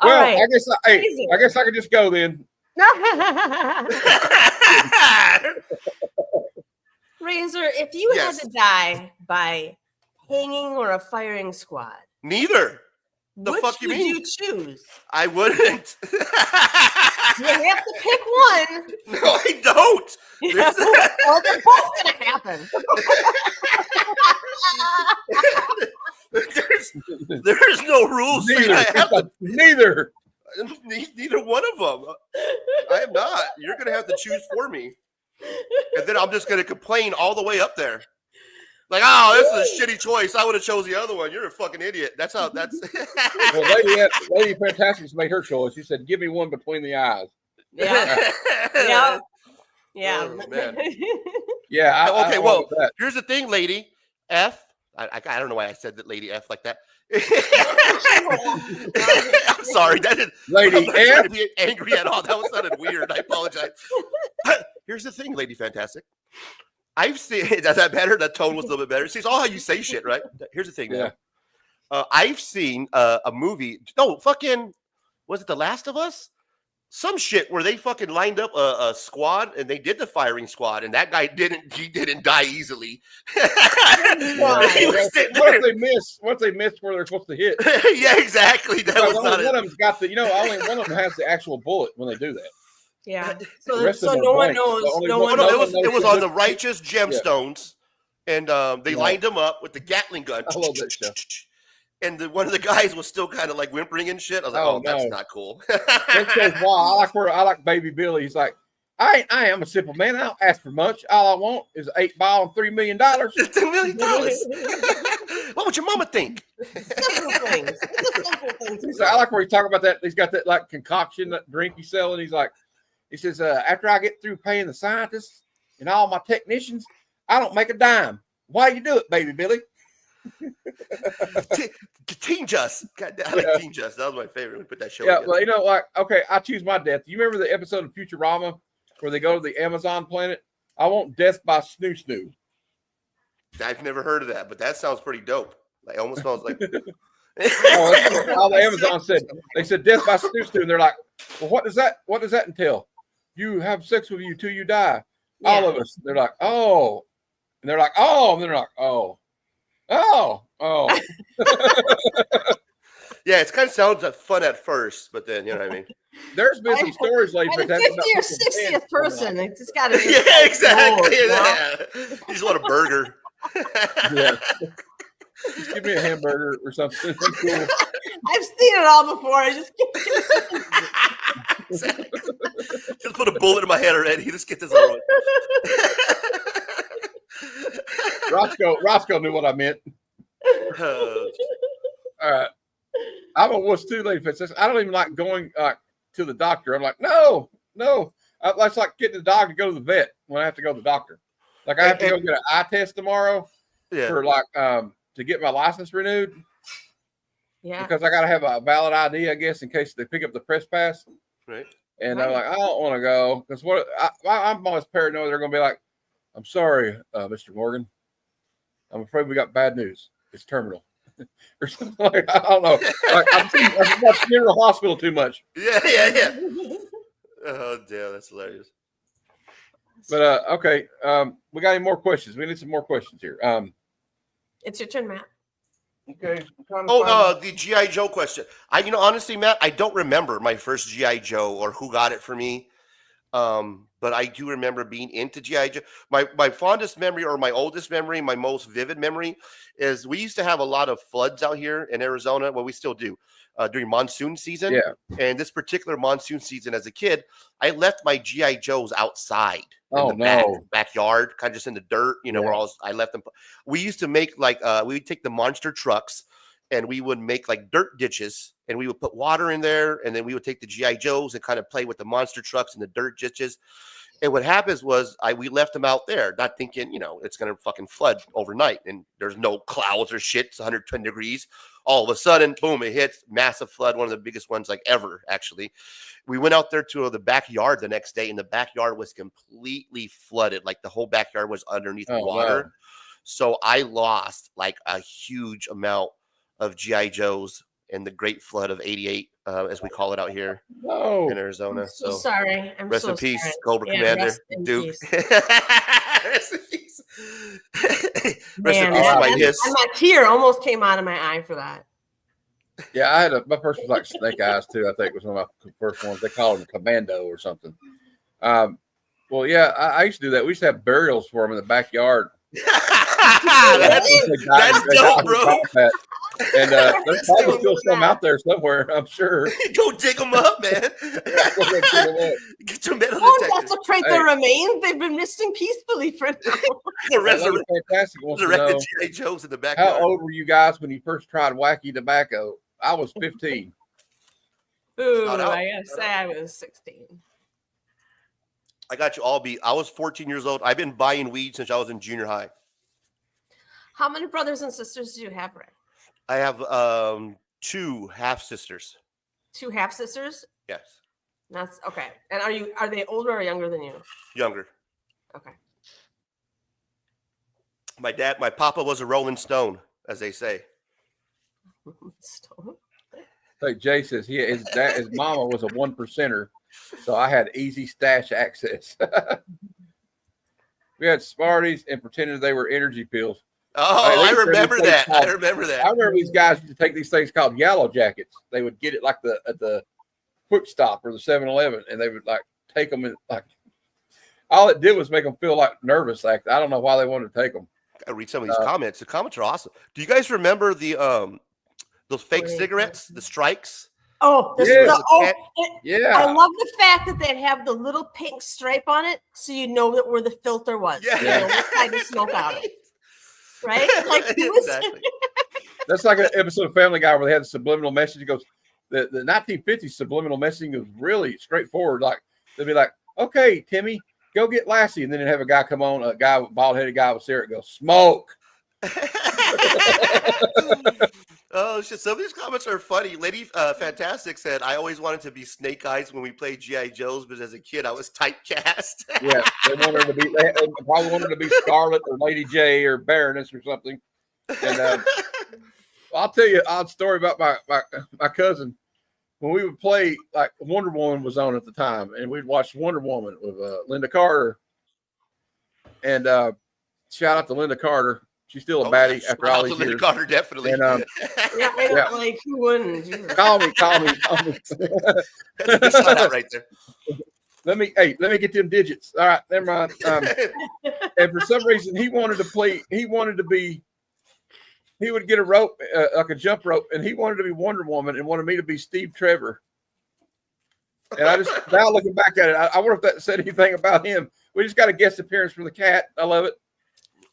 All Well, right. I guess I could just go then. Razor, if you Yes. had to die by hanging or a firing squad, Neither. The which fuck you would mean? you choose? I wouldn't. You have to pick one. No, I don't. Well, they're both gonna happen. There's no rules saying I have to. Neither. Neither one of them. I am not. You're gonna have to choose for me, and then I'm just gonna complain all the way up there. Like, oh, this is a shitty choice. I would have chose the other one. You're a fucking idiot. That's how. That's. Well, Lady Fantastic's made her choice. She said, "Give me one between the eyes." Yeah. Yeah. Yeah. Oh, man. Yeah. I Okay, don't well, want that. Here's the thing, Lady F. I don't know why I said that, Lady F, like that. I'm sorry. That didn't. Lady I'm not trying F. to be angry at all. That was sounded weird. I apologize. here's the thing, Lady Fantastic. I've seen. Is that better? That tone was a little bit better. See, it's all how you say shit, right? Here's the thing, man. I've seen a movie. No, fucking. Was it The Last of Us? Some shit where they fucking lined up a squad and they did the firing squad, and that guy didn't die easily. Once they miss where they're supposed to hit. Yeah, exactly. That was only one of them's got the. Only one of them has the actual bullet when they do that. Yeah. The rest So of them no are one blank. knows. The only No one- one No, knows. it was on the Righteous Gemstones, and they lined them up with the Gatling gun. I love that stuff. And one of the guys was still kind of like whimpering and shit. I was like, Oh, that's no. not cool. That shows why I like Baby Billy. He's like, I am a simple man. I don't ask for much. All I want is 8 ball and $3 million. $10 million. What would your mama think? Simple things. It's a simple things. I like where he talk about that. He's got that like concoction, that drink he's selling. He says, after I get through paying the scientists and all my technicians, I don't make a dime. Why you do it, Baby Billy? Teen Just. God, I like Teen Just. That was my favorite. We put that show Yeah, together. well, okay, I choose my death. You remember the episode of Futurama where they go to the Amazon planet? I want death by Snoo Snoo. I've never heard of that, but that sounds pretty dope. Like almost smells like. Oh, that's all the Amazon said. They said death by Snoo Snoo, and they're like, well, what does that entail? You have sex with you till you die. Yeah. All of us. They're like, oh. And they're like, oh. And they're like, oh. Yeah, it kind of sounds fun at first, but then you know what I mean. There's been some stories lately. By the 50th or 60th person, it's just got to be. Yeah, exactly. Cool, Yeah. You just want a burger. Yeah. Just give me a hamburger or something. Cool. I've seen it all before. I just Just put a bullet in my head already. Let's get this over with. Roscoe knew what I meant. All right. I'm a wuss too, Lady Fitz. I don't even like going to the doctor. I'm like, no. That's like getting the dog to go to the vet when I have to go to the doctor. Like I have to go get an eye test tomorrow for like to get my license renewed. Yeah. Because I got to have a valid ID, I guess, in case they pick up the press pass. Right. And I'm like, I don't want to go because I'm always paranoid. They're going to be like, I'm sorry, Mr. Morgan. I'm afraid we got bad news. It's terminal. Or something like I don't know. Like, I've watched General Hospital too much. Yeah. Oh damn, that's hilarious. But okay, we got any more questions? We need some more questions here. It's your turn, Matt. Okay. The G.I. Joe question. Honestly, Matt, I don't remember my first G.I. Joe or who got it for me. But I do remember being into G.I. Joe. My fondest memory or my oldest memory, my most vivid memory is we used to have a lot of floods out here in Arizona. Well, we still do during monsoon season. Yeah. And this particular monsoon season as a kid, I left my G.I. Joes outside in the backyard, kind of just in the dirt, where I left them. We used to make we would take the monster trucks and we would make like dirt ditches and we would put water in there. And then we would take the G.I. Joes and kind of play with the monster trucks and the dirt ditches. And what happens was we left them out there, not thinking, it's going to fucking flood overnight. And there's no clouds or shit. It's 110 degrees. All of a sudden, boom, it hits. Massive flood. One of the biggest ones like ever, actually. We went out there to the backyard the next day and the backyard was completely flooded. Like the whole backyard was underneath water. Wow. So I lost like a huge amount of G.I. Joes in the Great Flood of '88, as we call it out here in Arizona. I'm so sorry. Rest in peace, Cobra Commander, Duke. Rest in peace. Rest in peace, my hiss. My tear almost came out of my eye for that. Yeah, I had my first was like Snake Eyes too. I think was one of my first ones. They called them Commando or something. Well, yeah, I used to do that. We used to have burials for them in the backyard. That's dope, bro. And there's probably still some out there somewhere, I'm sure. Go dig them up, man. Get your metal detectors. Desecrate their remains. They've been resting peacefully for now. Fantastic. The G.I. Joes in the backyard. How old were you guys when you first tried wacky tobacco? I was 15. Ooh, I gotta say I was 16. I got you all beat. I was 14 years old. I've been buying weed since I was in junior high. How many brothers and sisters do you have, Ray? I have 2 half sisters. 2 half sisters? Yes. That's okay. And are they older or younger than you? Younger. Okay. My papa was a Rolling Stone, as they say. Stone. Like Jay says, his mama was a 1%er, so I had easy stash access. We had Smarties and pretended they were energy pills. Oh, They I used to remember have these that. things I called- remember that. I remember these guys used to take these things called Yellow Jackets. They would get it like at the Quick Stop or the 7-Eleven, and they would like take them and like all it did was make them feel like nervous. Like I don't know why they wanted to take them. I read some of these comments. The comments are awesome. Do you guys remember the those fake Wait. cigarettes, the strikes? Oh, Yeah. I Yeah, love the fact that they'd have the little pink stripe on it, so you know that where the filter was. Yeah. You know what kind of smoke out of it. Right? Like it was, Exactly. that's like an episode of Family Guy where they had the subliminal message. It goes, the 1950s subliminal messaging was really straightforward. Like they'd be like, "Okay, Timmy, go get Lassie," and then they'd have a guy come on, a guy, bald-headed guy with cigarette, go smoke. Oh shit! Some of these comments are funny. Lady Fantastic said, "I always wanted to be Snake Eyes when we played GI Joes, but as a kid, I was typecast." Yeah, they wanted to be. They probably wanted to be Scarlet or Lady J or Baroness or something. And I'll tell you an odd story about my cousin. When we would play, like Wonder Woman was on at the time, and we'd watch Wonder Woman with Linda Carter. And shout out to Linda Carter. She's still a baddie yeah, after shout all out these to Linda years. Carter, definitely. And, yeah, I know, Yeah. like who wouldn't? Jesus. Call me. That's a good shout out right there. let me get them digits. All right, never mind. And for some reason, he wanted to play. He wanted to be. He would get a rope, like a jump rope, and he wanted to be Wonder Woman and wanted me to be Steve Trevor. And I just now looking back at it, I wonder if that said anything about him. We just got a guest appearance from the cat. I love it.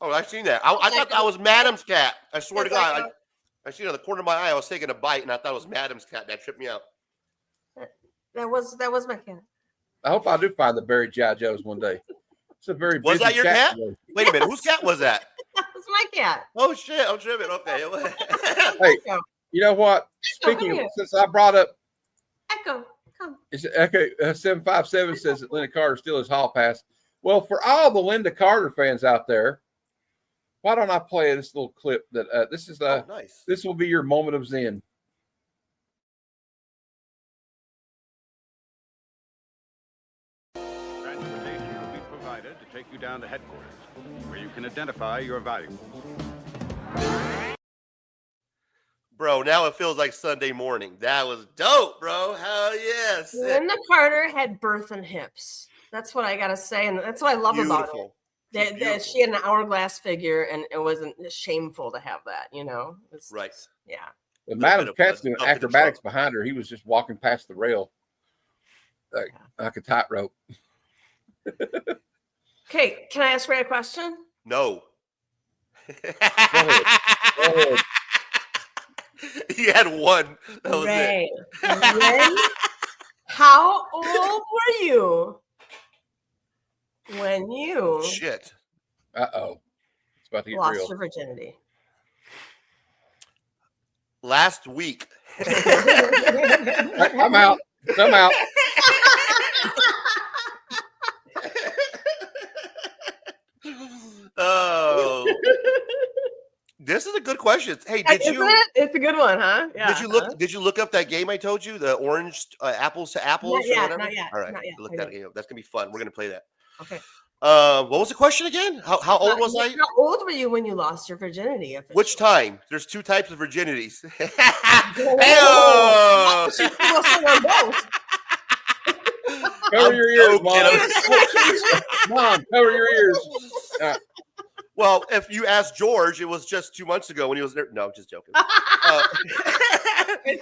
Oh, I've seen that. I thought that was Madam's cat. I swear to God, I seen it on the corner of my eye. I was taking a bite, and I thought it was Madam's cat. That tripped me out. That was my cat. I hope I do find the buried G.I. Joes one day. It's a very Was busy that your cat? today. Wait a minute, whose cat was that? That was my cat. Oh shit, I'm tripping. Okay. Hey, you know what? Speaking of, since I brought up, Echo, come. it's okay. 757 says that Linda Carter still is hall pass. Well, for all the Linda Carter fans out there, why don't I play this little clip that this is Oh, nice. this will be your moment of zen. Transportation will be provided to take you down to headquarters, where you can identify your valuables. Bro, now it feels like Sunday morning. That was dope, bro. Hell yes. Linda Carter had birth and hips. That's what I gotta say, and that's what I love about it. Beautiful. That she had an hourglass figure, and it wasn't shameful to have that. You know, It's- Right. Yeah. The Little Madam bit of Cat's a doing bump in the acrobatics behind her. He was just walking past the rail like a tightrope. Okay, can I ask Ray a question? No. ahead. He had one. That was it. Ray, Ray, how old were you when you Shit. Uh-oh. It's about to get lost real. your virginity? Last week. I'm out. I'm out. Oh. This is a good question. Hey, did Isn't you it? It's a good one, huh? Yeah. did you look up that game I told you, the orange apples to apples Not or yet, whatever? not yet, All right, not yet. look I that didn't. game up. That's gonna be fun. We're gonna play that. Okay. What was the question again? How old was I? How old were you when you lost your virginity? Which time? There's two types of virginities. Oh, Heyo! she was on both. Cover I'm your ears, joking. Mom. Mom, cover your ears. Well, if you ask George, it was just 2 months ago when he was there. No, just joking. Hey,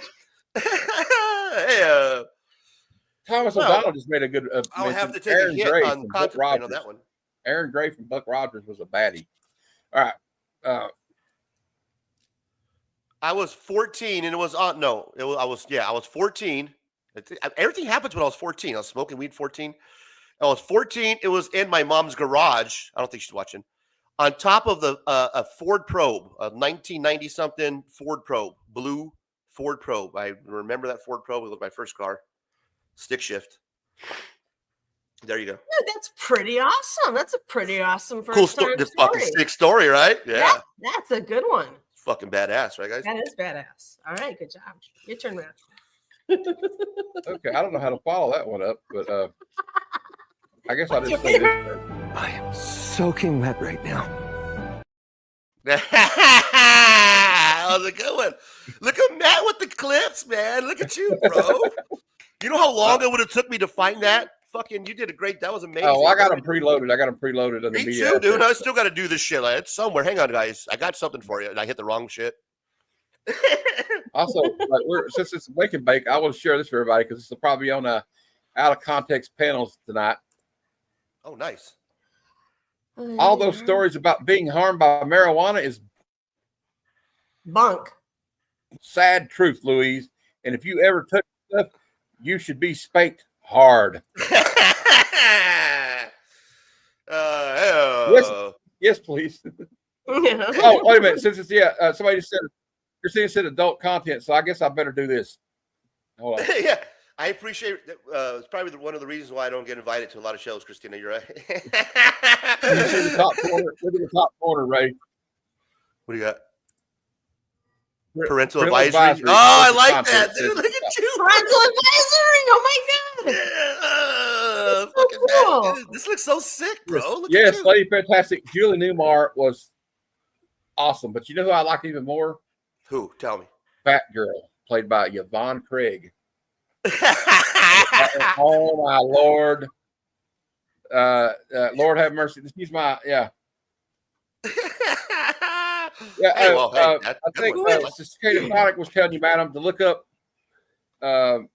Thomas Well, O'Donnell just made a good I'll have mention. to take Aaron a hit Gray on from Buck contemplating on Rogers. that one. Aaron Gray from Buck Rogers was a baddie. All right. I was 14 and it was I was 14. Everything happens when I was 14. I was smoking weed 14. I was 14. It was in my mom's garage. I don't think she's watching. On top of the a Ford Probe, a 1990 something Ford Probe, blue Ford Probe. I remember that Ford Probe. It was my first car. Stick shift. There you go. Yeah, that's pretty awesome. That's a pretty awesome first Cool story. time This fucking story. sick story, right? Yeah. That's a good one. Fucking badass, right, guys? That is badass. All right, good job. Your turn, man. Okay, I don't know how to follow that one up, but I guess I'll just say this. I am soaking wet right now. That was a good one. Look at Matt with the clips, man. Look at you, bro. You know how long it would have took me to find that? Fucking, you did a great. That was amazing. Oh, I got them preloaded. I got them preloaded on the Me media. too, dude. I still got to do this shit. Like, it's somewhere. Hang on, guys. I got something for you, and I hit the wrong shit. Also, like since it's Wake and Bake, I will share this for everybody because this will probably be on out of context panels tonight. Oh, nice. All those stories about being harmed by marijuana is Bunk. sad truth, Louise. And if you ever took stuff, you should be spanked hard. Yes, please. Oh, wait a minute. Since it's somebody just said Christina said adult content, so I guess I better do this. Hold on. Yeah, I appreciate it. It's probably one of the reasons why I don't get invited to a lot of shows, Christina. You're right. You see the top corner? Look at the top corner, Ray. What do you got? Parental Parental advisory. advisory. Oh, I like Content that, dude. Look at you. Parental advisory. Oh my god. Fucking cool. man. This looks so sick, bro. Look Yes, at you. Lady Fantastic. Julie Newmar was awesome, but you know who I liked even more? Who? Tell me. Fat Girl, played by Yvonne Craig. Oh my Lord. Lord have mercy. She's my Yeah, Hey, well, hey, that's a I good think one. Cicada Sonic was telling you, madam, to look up the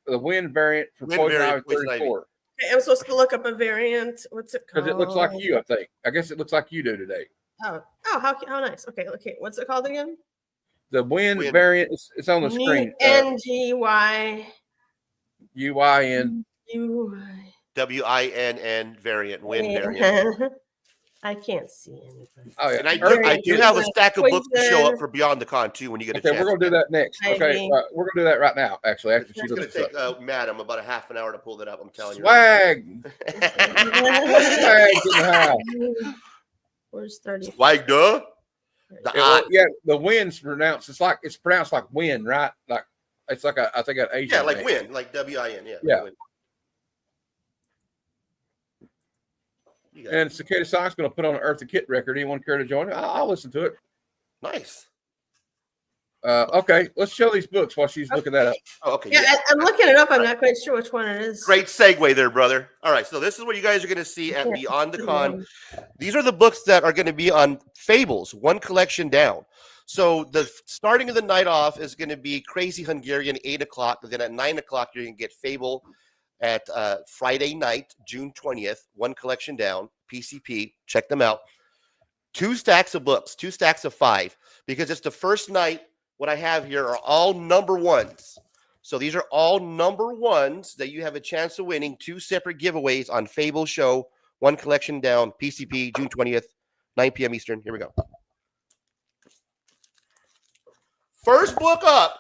wind variant for Wind Poison Ivy variant, Poison Ivy. 34 Okay, I'm supposed to look up a variant. What's it called? because it looks like you. I think. I guess it looks like you do today. Oh, how nice. Okay. What's it called again? The wind Wind. variant. It's on the screen. NGY. UYN. WINN variant, wind variant. I can't see anything. Oh yeah. And I Earth- do have a stack of books to show up Poison. for Beyond the Con too when you get a Okay, chance. we're gonna do that next. Okay, Ivy. we're gonna do that right now. Actually, after she It's going looks to this take up. Madam about a half an hour to pull that up. I'm telling you. Swag. Swag in the house. Where's 30? Swag, duh. The wind's pronounced. It's pronounced like wind, right? Like it's like I think an Asian. Yeah, like name. win, like WIN. Yeah. Yeah. Win. You got it. And Cicada Sonic's going to put on an Eartha Kitt record. Anyone care to join? I'll listen to it. Nice. Okay, let's show these books while she's looking that up. Oh, okay. Yeah, I'm looking it up. I'm not quite sure which one it is. Great segue there, brother. All right, so this is what you guys are going to see at Beyond the Con. These are the books that are going to be on Fables, one collection down. So the starting of the night off is going to be Crazy Hungarian, 8 o'clock. And then at 9 o'clock, you're going to get Fable at Friday night, June 20th, one collection down, PCP. Check them out. 2 stacks of books, 2 stacks of 5, because it's the first night. What I have here are all number ones. So these are all number ones that you have a chance of winning. 2 separate giveaways on Fable Show, one collection down, PCP, June 20th, 9 p.m. Eastern. Here we go. First book up,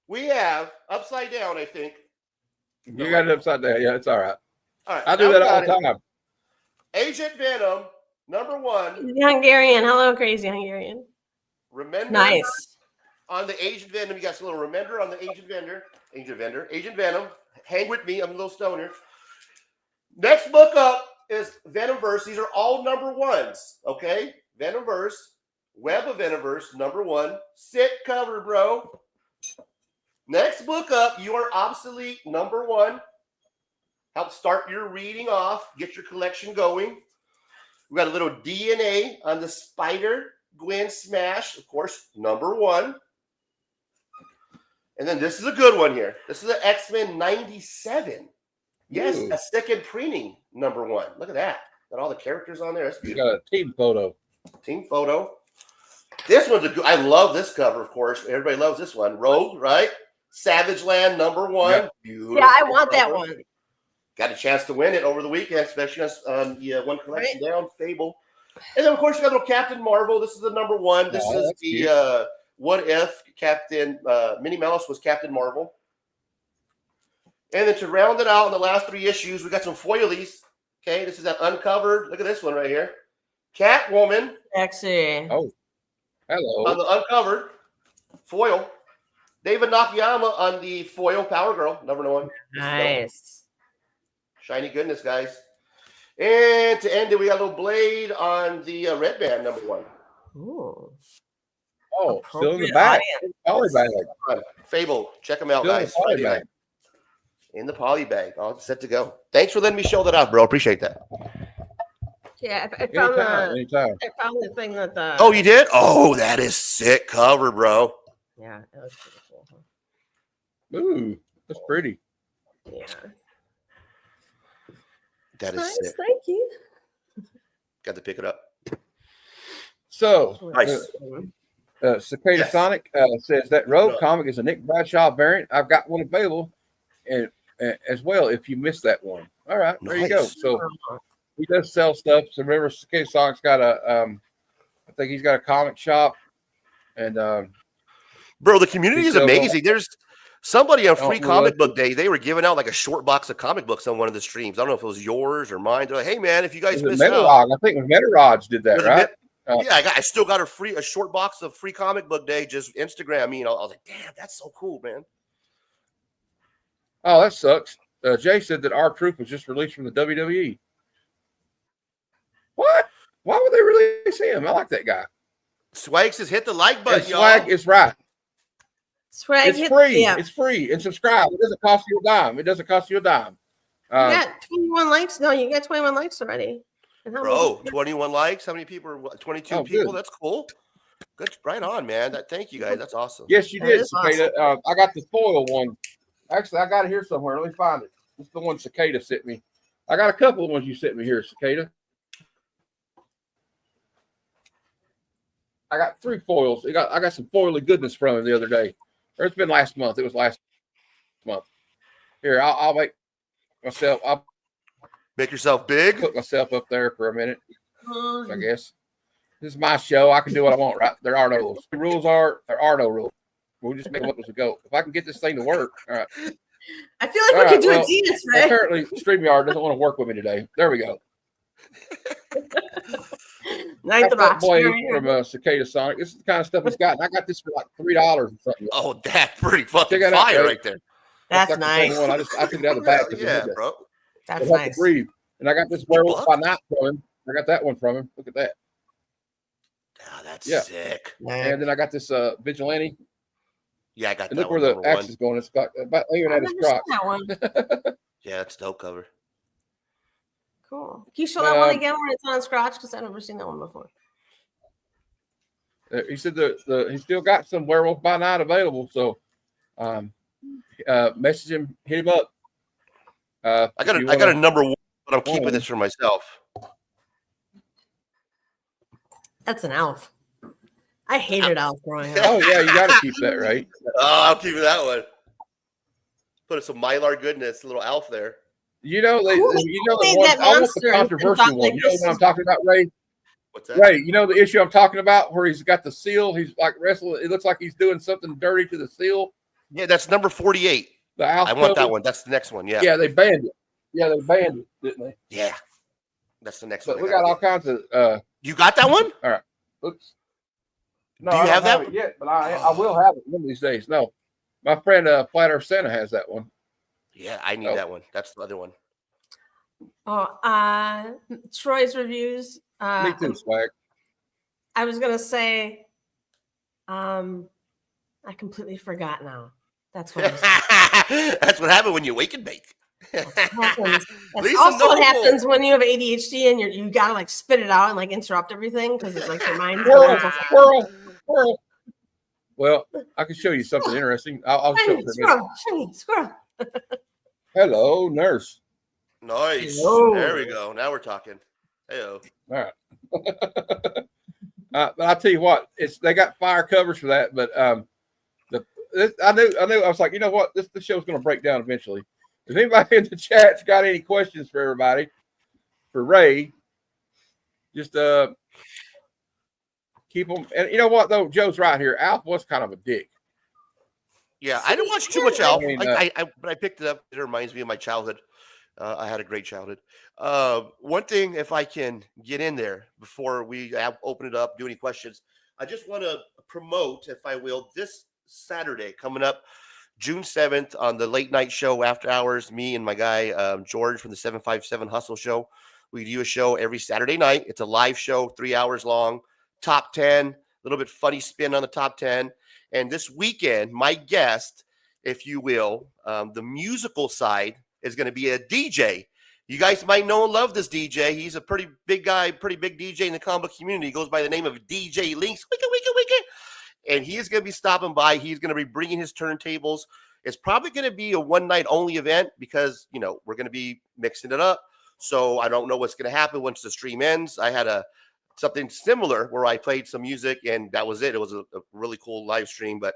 we have Upside Down, I think. You got it upside down. Yeah, it's all right. All right. I do now that we all got the it. time. Agent Venom, number 1. Hungarian. Hello, Crazy Hungarian. Remember Nice. on the Agent Venom. You got a little remember on the Agent Venom. Hang with me. I'm a little stoner. Next book up is Venomverse. These are all number 1s. Okay. Venomverse, Web of Venomverse, number 1. Sick cover, bro. Next book up, You Are Obsolete, number 1. Help start your reading off. Get your collection going. We got a little DNA on the Spider-Gwen Smash, of course, number 1. And then this is a good one here. This is the X-Men 97. Yes, Ooh. a second printing, number 1. Look at that. Got all the characters on there. That's You beautiful. got a team photo. Team photo. This one's a good. I love this cover, of course. Everybody loves this one. Rogue, right? Savage Land, number 1. Yeah. Beautiful Yeah, I want that cover. one. Got a chance to win it over the weekend, especially on the one collection down, Fable. And then, of course, you got little Captain Marvel. This is the number 1. This Oh, is that's the What If Captain Minnie Mouse was Captain Marvel. And then to round it out in the last 3 issues, we got some foilies. Okay, this is that uncovered. Look at this one right here. Catwoman Sexy. Oh, hello. on the uncovered foil. David Nakayama on the foil Power Girl, number 1. Nice. Shiny goodness, guys. And to end it, we got a little Blade on the Red Band, number 1. Ooh. Oh, still in the Appropriate back. audience. Poly bag. Fable, check them out, Still in the guys. poly Friday bag. night. In the poly bag, all set to go. Thanks for letting me show that off, bro. Appreciate that. Yeah, I found Anytime. I found the thing that the. Oh, you did? Oh, that is sick cover, bro. Yeah, it was pretty cool. Ooh, that's pretty. Yeah. That is Nice, sick. thank you. Got to pick it up. So, Nice. Cicada Yes. Sonic says that Rogue No. comic is a Nick Bradshaw variant. I've got one available, and as well if you missed that one. All right, there you go. Nice. So he does sell stuff. So remember, Cicada Sonic's got a, I think he's got a comic shop, and Bro, the community is So, amazing. There's somebody on Free Oh, Comic well, Book Day. They were giving out like a short box of comic books on one of the streams. I don't know if it was yours or mine. They're like, hey, man, if you guys was missed it out. Metarod? I think it was Metarod did that, Was it right? Yeah, I still got a short box of Free Comic Book Day. Just Instagram me, and I was like, damn, that's so cool, man. Oh, that sucks. Jay said that our Troop was just released from the WWE. What? Why would they release him? I like that guy. Swag says hit the like And button, y'all. Swag is right. Swag It's hit- free. Yeah. It's free. And subscribe. It doesn't cost you a dime. It doesn't cost you a dime. You got 21 likes. No, you got 21 likes already. And how Bro, many- 21 likes. How many people are 22 Oh, people? good. That's cool. Good. Right on, man. Thank you guys. That's awesome. Yes, you That did, is Cicada. I got the foil one. Actually, I got it here somewhere. Let me find it. It's the one Cicada sent me. I got a couple of ones you sent me here, Cicada. I got 3 foils. I got some foily goodness from him the other day. Or it's been last month. It was last month. Here, I'll make myself. I'll Make yourself big. put myself up there for a minute. I guess this is my show. I can do what I want, right? There are no rules. The rules are there are no rules. We'll just make them up as we go. If I can get this thing to work, all right. I feel like All we right, could do well, a dance, right? Apparently, StreamYard doesn't want to work with me today. There we go. Ninth Got that box. blade Right here. from Cicada Sonic. This is the kind of stuff he's got. And I got this for like $3 or something. Oh, that's pretty fucking Check that out, fire Dave. right there. That's like the same nice. one. I took it out of the back. Yeah, bro. That's I have to nice. breathe. And I got this Werewolf buck? by Night from him. I got that one from him. Look at that. Ah, that's Yeah. sick. And then I got this Vigilante. Yeah, I got And that look one. where the number axe one. is going. It's got about even I've at his never seen crotch. that one. Yeah, that's dope cover. Cool. Can you show But, that one again when it's on scratch? Because I've never seen that one before. He said he still got some Werewolf by Night available. So message him, hit him up. I got a number 1, but I'm keeping this for myself. That's an elf. I hated elf growing up. Oh yeah, you got to keep that, right? Oh, I'm keeping that one. Put some Mylar goodness, a little elf there. You know, Who the made one, that I want monster the and controversial thought, one. like, You know this what I'm is- talking about, Ray? What's that? Ray, you know the issue I'm talking about where he's got the seal. He's like wrestling. It looks like he's doing something dirty to the seal. Yeah, that's number 48. The Alf I want cover. that one. That's the next one. Yeah. Yeah, they banned it. Yeah, they banned it, didn't they? Yeah. That's the next But one. we I got gotta all get. kinds of. You got that one? Oops. No, Do you I don't have that it yet, but I will have it one of these days. No, my friend Flat Earth Santa has that one. Yeah, I need Oh. that one. That's the other one. Oh, Troy's reviews. Me too, Swag. I was gonna say, I completely forgot now. That's what I was That's what happened when you wake and bake. happens. That's Lisa also what Noble. happens when you have ADHD and you gotta like spit it out and like interrupt everything because it's like your mind. Squirrel. Well, I can show you something interesting. I'll show you. Squirrel, shiny, squirrel. Hello, nurse. Nice. Whoa. There we go. Now we're talking. Heyo. All right. But I'll tell you what, they got fire covers for that. But I knew. I was like, you know what, this show's going to break down eventually. If anybody in the chat's got any questions for everybody, for Ray, just keep them. And you know what though, Joe's right here. Alf was kind of a dick. Yeah, I didn't watch too much I Alf. mean, But I picked it up. It reminds me of my childhood. I had a great childhood. One thing, if I can get in there before we open it up, do any questions, I just want to promote, if I will, this Saturday coming up, June 7th on the late night show after hours. Me and my guy George from the 757 Hustle Show. We do a show every Saturday night. It's a live show, 3 hours long. Top 10, a little bit funny spin on the top 10. And this weekend, my guest, if you will, the musical side is going to be a DJ. You guys might know and love this DJ. He's a pretty big guy, pretty big DJ in the comic book community. He goes by the name of DJ Links. And he is going to be stopping by. He's going to be bringing his turntables. It's probably going to be a one-night only event because, you know, we're going to be mixing it up. So I don't know what's going to happen once the stream ends. I had something similar where I played some music and that was it. It was a really cool live stream. But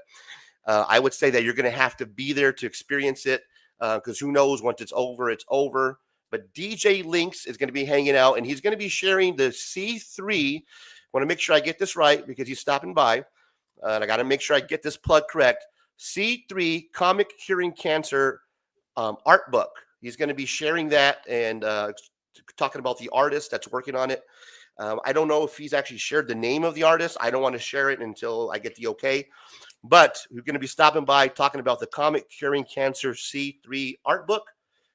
I would say that you're going to have to be there to experience it because who knows, once it's over, it's over. But DJ Links is going to be hanging out, and he's going to be sharing the C3. I want to make sure I get this right because he's stopping by. And I got to make sure I get this plug correct. C3 Comic Curing Cancer art book. He's going to be sharing that and talking about the artist that's working on it. I don't know if he's actually shared the name of the artist. I don't want to share it until I get the okay. But we're going to be stopping by talking about the Comic Curing Cancer C3 art book.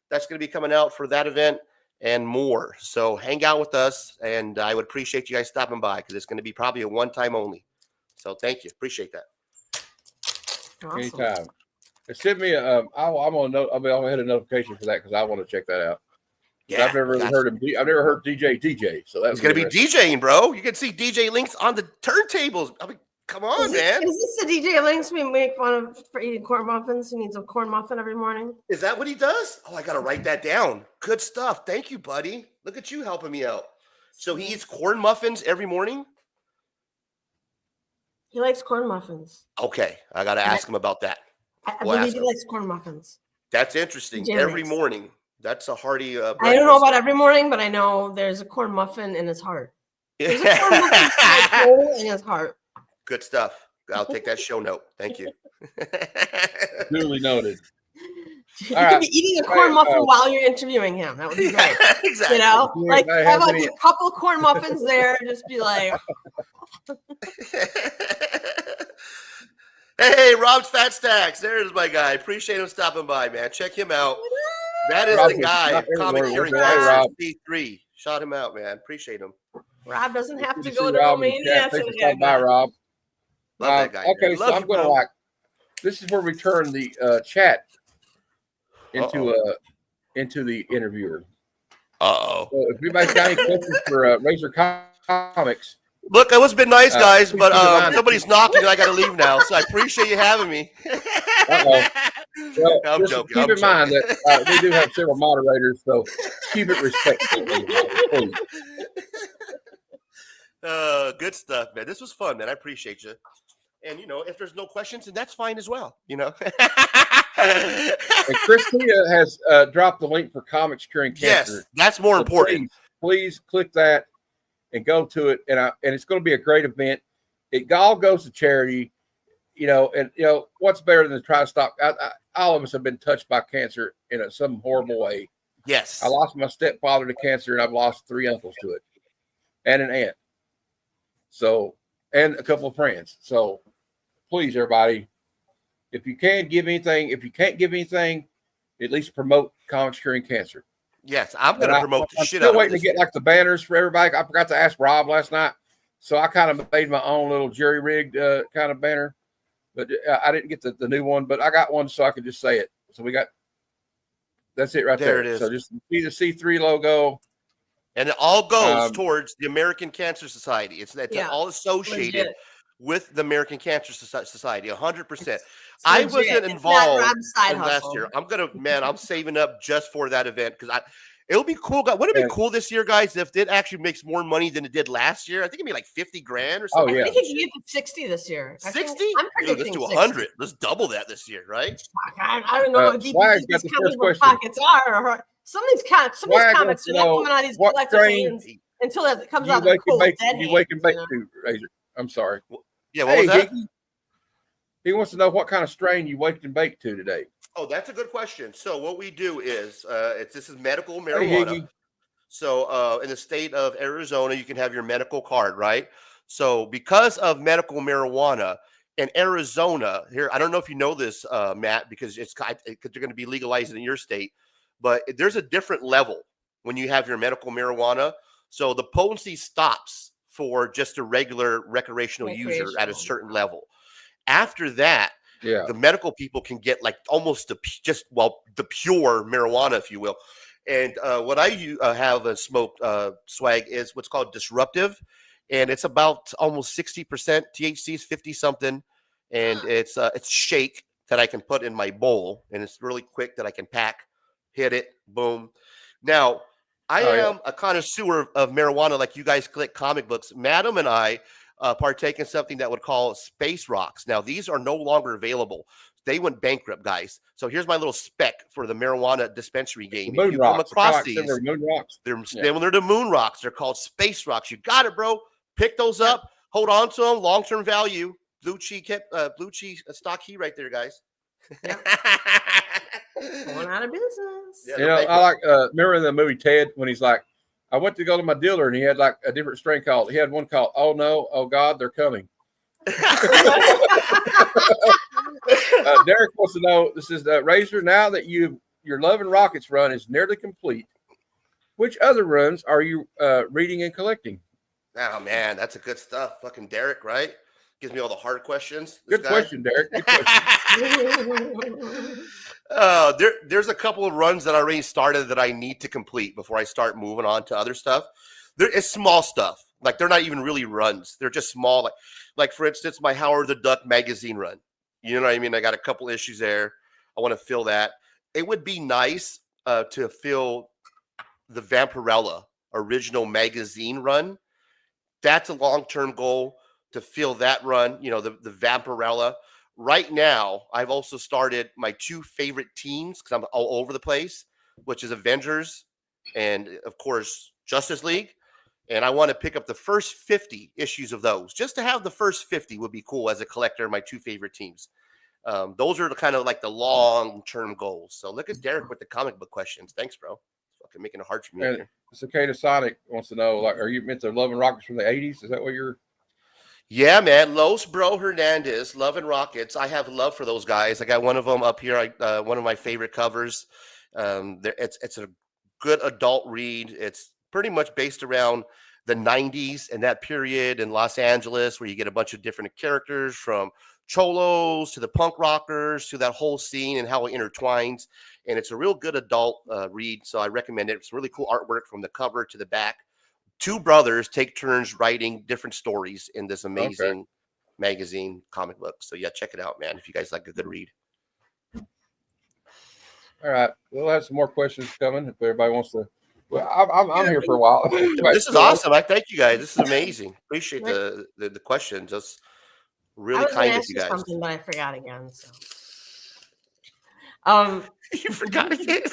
That's going to be coming out for that event and more. So hang out with us, and I would appreciate you guys stopping by because it's going to be probably a one-time only. So thank you. Appreciate that. Awesome. anytime. Send me I'm gonna know. I'll hit a notification for that because I want to check that out. Yeah, I've never really heard him. I've never heard DJ. So that's going to be DJing, bro. You can see DJ Links on the turntables. I mean, come on, man. Is this the DJ Links we make fun of for eating corn muffins? He needs a corn muffin every morning. Is that what he does? Oh, I got to write that down. Good stuff. Thank you, buddy. Look at you helping me out. So he eats corn muffins every morning? He likes corn muffins. Okay. I got to ask him about that. I We'll believe ask he him. likes corn muffins. That's interesting. DJ Every Links. morning. That's a hearty I don't know breakfast. about every morning, but I know there's a corn muffin in his heart. There's a corn muffin in his heart. Good stuff. I'll take that show note. Thank you. duly noted. You All could right. be eating a corn muffin while you're interviewing him. That would be great. Exactly. You know, Yeah, like I have have like any- a couple corn muffins there, and just be like, Hey, Rob's Fat Stacks. There's my guy. Appreciate him stopping by, man. Check him out. That is Rob the is guy. not Comic everywhere. Curing Hey, Cancer Rob. C3. Shout him out, man. Appreciate him. Rob doesn't have Good to to go see to Rob in the Romania. chat. To Thanks for the stopping by, Rob. Love that guy. Okay, man. so Love I'm you, gonna bro. this is where we turn the chat into the interviewer. Uh-oh. So if anybody's got any questions for Razor Comics, Look, it was been nice, guys, please but keep in mind- somebody's knocking and I got to leave now. So I appreciate you having me. well, I'm just joking. keep I'm in mind joking. that we do have several moderators, so keep it respectful, please. Good stuff, man. This was fun, man. I appreciate you. And, you know, if there's no questions, then that's fine as well, you know. And Christina has dropped the link for Comics Curing Cancer. Yes, that's more So important. Please click that and go to it. And it's going to be a great event. It all goes to charity, you know, and, you know, what's better than to try to stop? All of us have been touched by cancer in some horrible way. Yes. I lost my stepfather to cancer, and I've lost 3 uncles to it and an aunt. So, and a couple of friends. So please, everybody, if you can give anything, if you can't give anything, at least promote Comics Curing Cancer. Yes, I'm going to promote the I'm shit still out of waiting this. to get like the banners for everybody. I forgot to ask Rob last night, so I kind of made my own little jury rigged kind of banner, but I didn't get the new one. But I got one, so I could just say it. So we got that's it right there. There it is. So just see the C3 logo. And it all goes Um, towards the American Cancer Society. It's Yeah, all associated legit. with the American Cancer Society, 100%. I legit. wasn't It's not involved Rob's side last hustle. year. I'm saving up just for that event because it'll be cool. Wouldn't it Yeah. be cool this year, guys, if it actually makes more money than it did last year? I think it'd be like 50 grand or Oh, something. yeah. I think you get to 60 this year. I think- 60? I'm Dude, predicting let's do 60. 100. Let's double that this year, right? I don't know what deep Swag's got these the first comic book question. pockets are. Or some of these Swag comics wants are to not know coming out of these what collectors' strain hands until it comes You out of the wake and cold bake, dead you hands, wake and bake you know? to Razor. I'm sorry. Yeah, what was that? Hickey. He wants to know what kind of strain you waked and baked to today. Oh, that's a good question. So what we do is, this is medical Hey, marijuana. Higgy. So in the state of Arizona, you can have your medical card, right? So because of medical marijuana in Arizona, here, I don't know if you know this, Matt, because because they're going to be legalizing in your state, but there's a different level when you have your medical marijuana. So the potency stops for just a regular recreational user at a certain level. After that, Yeah. the medical people can get like almost the pure marijuana, if you will. And what I have smoked swag is what's called disruptive, and it's about almost 60% THC, is 50 something, and it's shake that I can put in my bowl, and it's really quick that I can pack, hit it, boom. Now I am a connoisseur of marijuana, like you guys collect comic books. Madam and I partake in something that would call Space Rocks. Now, these are no longer available. They went bankrupt, guys. So here's my little spec for the marijuana dispensary game. If you come across these, moon rocks. they're the moon rocks. They're called Space Rocks. You got it, bro. Pick those up. Hold on to them. Long-term value. Blue Cheese stock key right there, guys. Going out of business. Yeah, You know, I like remember in the movie Ted when he's like, I went to go to my dealer and he had like a different strain called. He had one called "Oh No, Oh God, They're Coming." Derek wants to know. This is Razor. Now that your Love and Rockets run is nearly complete, which other runs are you reading and collecting? Oh man, that's a good stuff. Fucking Derek, right? Gives me all the hard questions. Good question, Derek. Good question. There's a couple of runs that I already started that I need to complete before I start moving on to other stuff. It's small stuff. Like they're not even really runs. They're just small. Like for instance, my Howard the Duck magazine run. You know what I mean? I got a couple issues there. I want to fill that. It would be nice to fill the Vampirella original magazine run. That's a long-term goal to fill that run. You know, the Vampirella. Right now, I've also started my two favorite teams because I'm all over the place, which is Avengers and, of course, Justice League. And I want to pick up the first 50 issues of those. Just to have the first 50 would be cool as a collector of my two favorite teams. Those are the kind of like the long-term goals. So look at Derek with the comic book questions. Thanks, bro. Fucking making it hard for me. And Cicada Sonic wants to know, like, are you meant to Love and Rockets from the 80s? Is that what you're... Yeah, man. Los Bro Hernandez, Love and Rockets. I have love for those guys. I got one of them up here. One of my favorite covers. It's a good adult read. It's pretty much based around the 90s and that period in Los Angeles where you get a bunch of different characters from cholos to the punk rockers to that whole scene and how it intertwines. And it's a real good adult read. So I recommend it. It's really cool artwork from the cover to the back. Two brothers take turns writing different stories in this amazing magazine comic book. So yeah, check it out, man. If you guys like a good read. All right, we'll have some more questions coming if everybody wants to. Well, I'm here for a while. This is awesome. I thank you guys. This is amazing. Appreciate the questions. That's really kind of you guys. Something, but I forgot again. So. You forgot again.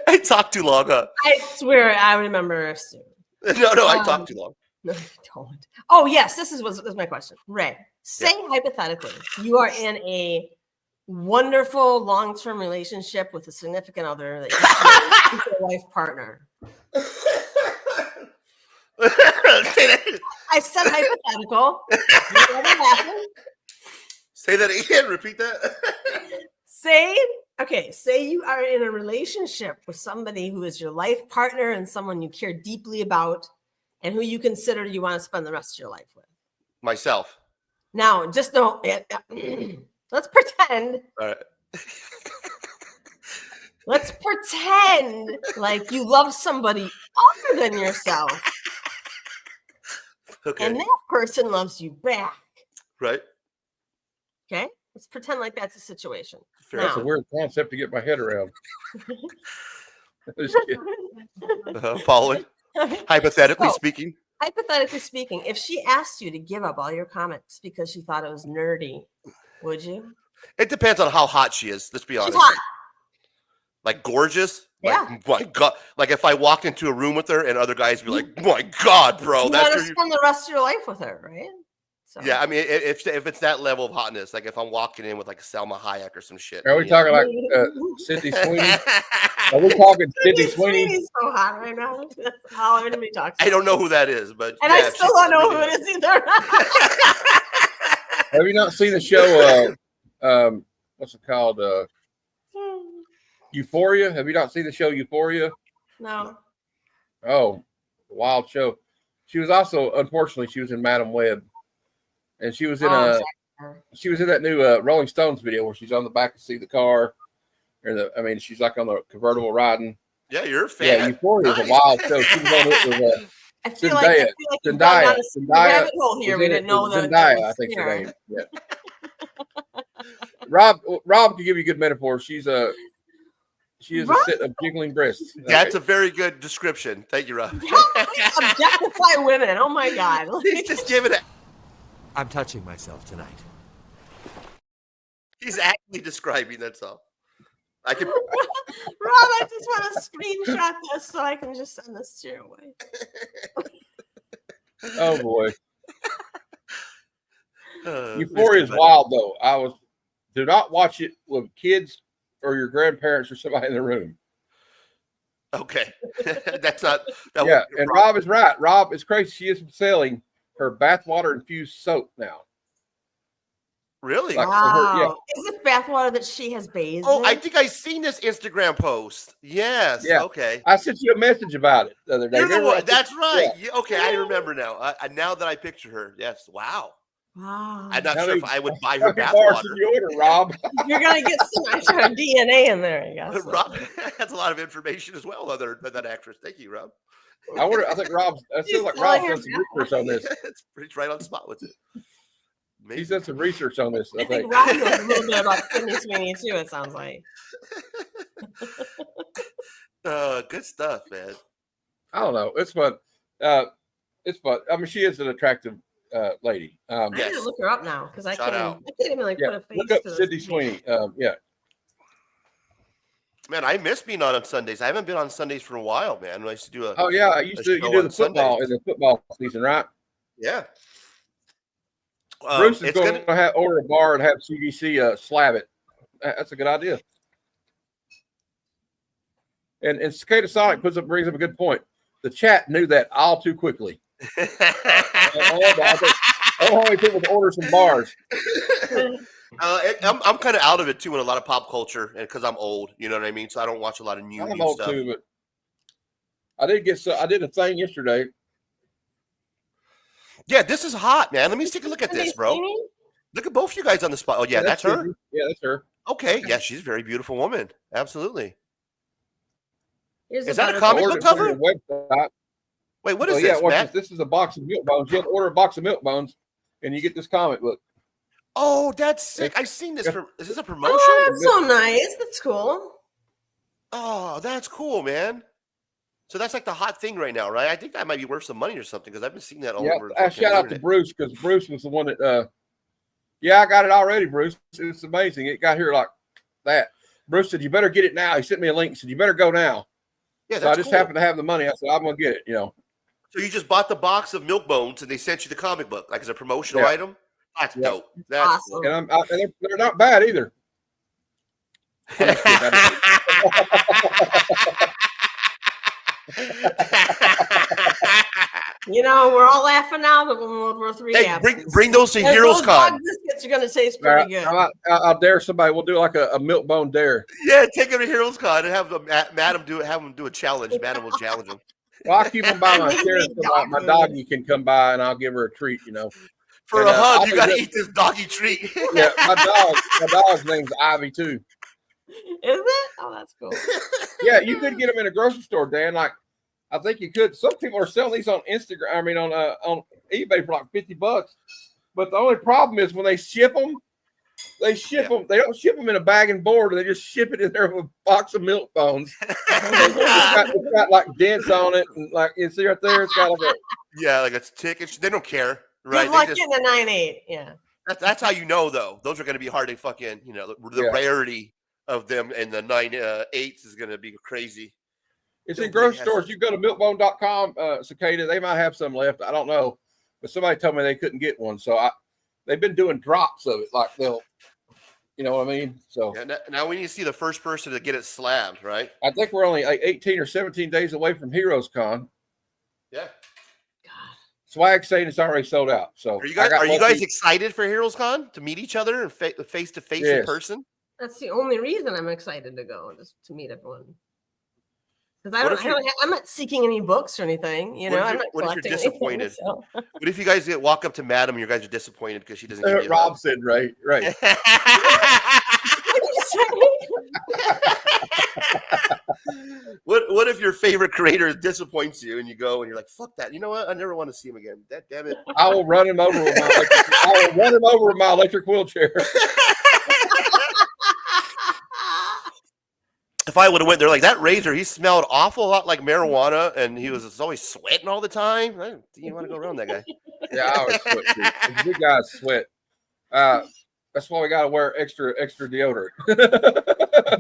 I talked too long, huh? I swear I remember soon. No, I talked too long. No, I don't. Oh, yes, this was my question. Ray, say hypothetically you are in a wonderful long-term relationship with a significant other that is your life partner. I said hypothetical. Say that again. Repeat that. Say you are in a relationship with somebody who is your life partner and someone you care deeply about and who you consider you want to spend the rest of your life with. Myself. Now, just don't. Let's pretend. All right. Let's pretend like you love somebody other than yourself. Okay. And that person loves you back. Right. Okay? Let's pretend like that's a situation. Fair. That's a weird concept to get my head around. Just kidding. Following. Hypothetically speaking. Hypothetically speaking, if she asked you to give up all your comics because she thought it was nerdy, would you? It depends on how hot she is. Let's be honest. She's hot. Like gorgeous? Yeah. Like, my God. Like if I walked into a room with her and other guys be like, my God, bro. You want to spend the rest of your life with her, right? So Yeah, I mean, if it's that level of hotness, like if I'm walking in with like Selma Hayek or some shit. Are we yeah. talking like Sydney Sweeney? Are we talking Sydney Sweeney? Sweeney's so hot right now. That's all anybody talks about. I don't know who that is, but And yeah, I still don't know who it is either. Have you not seen the show? What's it called? Euphoria. Have you not seen the show Euphoria? No. Oh, wild show. She was also, unfortunately, she was in Madam Web, and she was in that new Rolling Stones video where she's on the back seat of the car, she's like on the convertible riding. Yeah, you're a fan. Yeah, Euphoria is a wild show. She was on it with I feel like you've gone down a rabbit hole here. We didn't know that. Zendaya, I think her name. Yeah. Rob can give you a good metaphor. She is a set of jiggling breasts. That's a very good description. Thank you, Rob. Objectify women. Oh my God. He's just giving it. I'm touching myself tonight. He's actually describing. That's all. I can. Rob, I just want to screenshot this so I can just send this to your way. Oh boy. Euphoria is wild though. Do not watch it with kids or your grandparents or somebody in the room. Okay. That's not. That Yeah, and Rob is right. Rob is crazy. She is selling her bathwater infused soap now. Really? Like, Wow. Is this bathwater that she has bathed Oh, in? I think I seen this Instagram post. Yes. Yeah. Okay. I sent you a message about it the other day. You're the Remember one. That's right. Yeah. Yeah, okay, I remember now. Now that I picture her, yes. Wow. Wow. I'm not How sure many if I would buy her fucking bars did bathwater. you order, Rob? You're going to get some extra DNA in there, I guess. Rob has a lot of information as well, other than that actress. Thank you, Rob. I think Rob's. It He's feels like selling Rob's done some research on this. It's right on spot with it. He's done some research on this. I I think think. Rob knows a little bit about Sydney Sweeney too, it sounds like. Good stuff, man. I don't know. It's fun. It's fun. I mean, she is an attractive lady. I need Yes. to look her up now because I Shout can't out. even like Yeah, put a face look up to Sydney this. Sweeney. Yeah. Man, I miss being on Sundays. I haven't been on Sundays for a while, man. I used to do a. Oh yeah, you show do on the football Sundays. in the football season, right? Yeah. Bruce is it's going to order a bar and have CDC slab it. That's a good idea. And Cicada Sonic brings up a good point. The chat knew that all too quickly. I don't know how many people to order some bars. I'm kind of out of it too in a lot of pop culture, and because I'm old, you know what I mean. So I don't watch a lot of new I'm old stuff. too, but I did a thing yesterday. Yeah, this is hot, man. Let me take a look at Sydney this, bro. Sweeney? Look at both you guys on the spot. Oh yeah, that's her. Sydney. Yeah, that's her. Okay, yeah, she's a very beautiful woman. Absolutely. Here's Is that a better- comic Order book it from cover? your website. Wait, what is Well, yeah, this, watch Matt? this. This is a box of milk bones. You have to order a box of milk bones, and you get this comic book. Oh, that's sick. I've seen this. Is this a promotion? Oh, that's so nice. That's cool. Oh, that's cool, man. So that's like the hot thing right now, right? I think that might be worth some money or something because I've been seeing that all Yeah, over. fucking shout out to internet. Bruce because Bruce was the one that. Yeah, I got it already, Bruce. It's amazing. It got here like that. Bruce said, "You better get it now." He sent me a link. He said, "You better go now." Yeah, So I that's just cool. happened to have the money. I said, "I'm gonna get it." You know. So you just bought the box of milk bones and they sent you the comic book like as a promotional Yeah. item? That's Yeah. dope. That's Awesome. And they're not bad either. You know, we're all laughing now, but when World War III Hey, happens, bring those to those Heroes Con. dog biscuits are going to taste pretty good. I'll dare somebody. We'll do like a milk bone dare. Yeah, take them to Heroes Con and have Madam have them do a challenge. Madam will challenge them. Well, I'll keep them by my We chair need so my dog doggy can come by and I'll give her a treat. You know. For And, a hug, I'll you be got to good. eat this doggy treat. Yeah, my dog's name's Ivy too. Is it? Oh, that's cool. Yeah, you could get them in a grocery store, Dan. Like, I think you could. Some people are selling these on Instagram. I mean, on eBay for like $50. But the only problem is when they ship them, they don't ship them in a bag and board. They just ship it in there with a box of milk bones. It's got like dents on it, and like you see right there, it's got like a Yeah, like it's tickets. They don't care, right? Good luck They just, getting a 9.8. Yeah. that's how you know, though. Those are going to be hard to fucking, the Yeah. rarity of them and the 9.8s is going to be crazy. It's in grocery stores. You go to milkbone.com, Cicada. They might have some left. I don't know. but somebody told me they couldn't get one. So they've been doing drops of it, like they'll, you know what I mean? So Yeah, now we need to see the first person to get it slammed, right? I think we're only like 18 or 17 days away from Heroes Con. Yeah. Swag saying it's already sold out. So Are you guys excited for Heroes Con to meet each other and face to face in person? That's the only reason I'm excited to go, just to meet everyone. Because I'm not seeking any books or anything, you know. What if you're disappointed? So. What if you guys walk up to Madam and you guys are disappointed because she doesn't give you Rob said, right. What if your favorite creator disappoints you and you go and you're like, fuck that. You know what? I never want to see him again. That damn it. I will run him over with my electric wheelchair. If I would have went there, like that razor, he smelled awful lot like marijuana, and he was always sweating all the time. You want to go around that guy? Yeah, I always sweat too. Big guys sweat. That's why we gotta wear extra deodorant.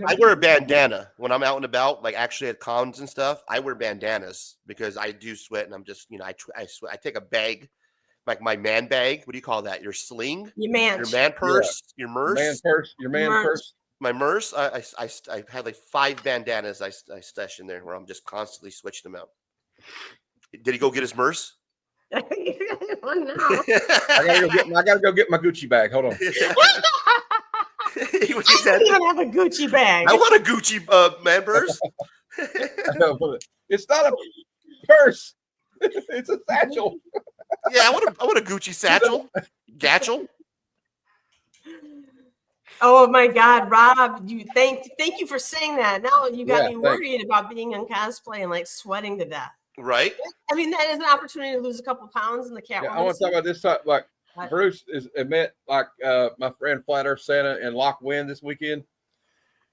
I wear a bandana when I'm out and about, like actually at cons and stuff. I wear bandanas because I do sweat, and I'm just, you know, I sweat. I take a bag, like my man bag. What do you call that? Your sling, your man purse, your MERS, your man purse. My MERS, I had like 5 bandanas I stashed in there where I'm just constantly switching them out. Did he go get his MERS? Oh, no. I gotta go get my Gucci bag. Hold on. I don't even have a Gucci bag. I want a Gucci man purse. It's not a purse. It's a satchel. Yeah, I want a Gucci satchel. Gatchel. Oh my God, Rob! Thank you for saying that. Now you got me worried about being in cosplay and like sweating to death. Right. I mean, that is an opportunity to lose a couple pounds in the Catwoman. Yeah, I want to talk about this time. Like Bruce met like my friend Flat Earth Santa and Lock Wind this weekend,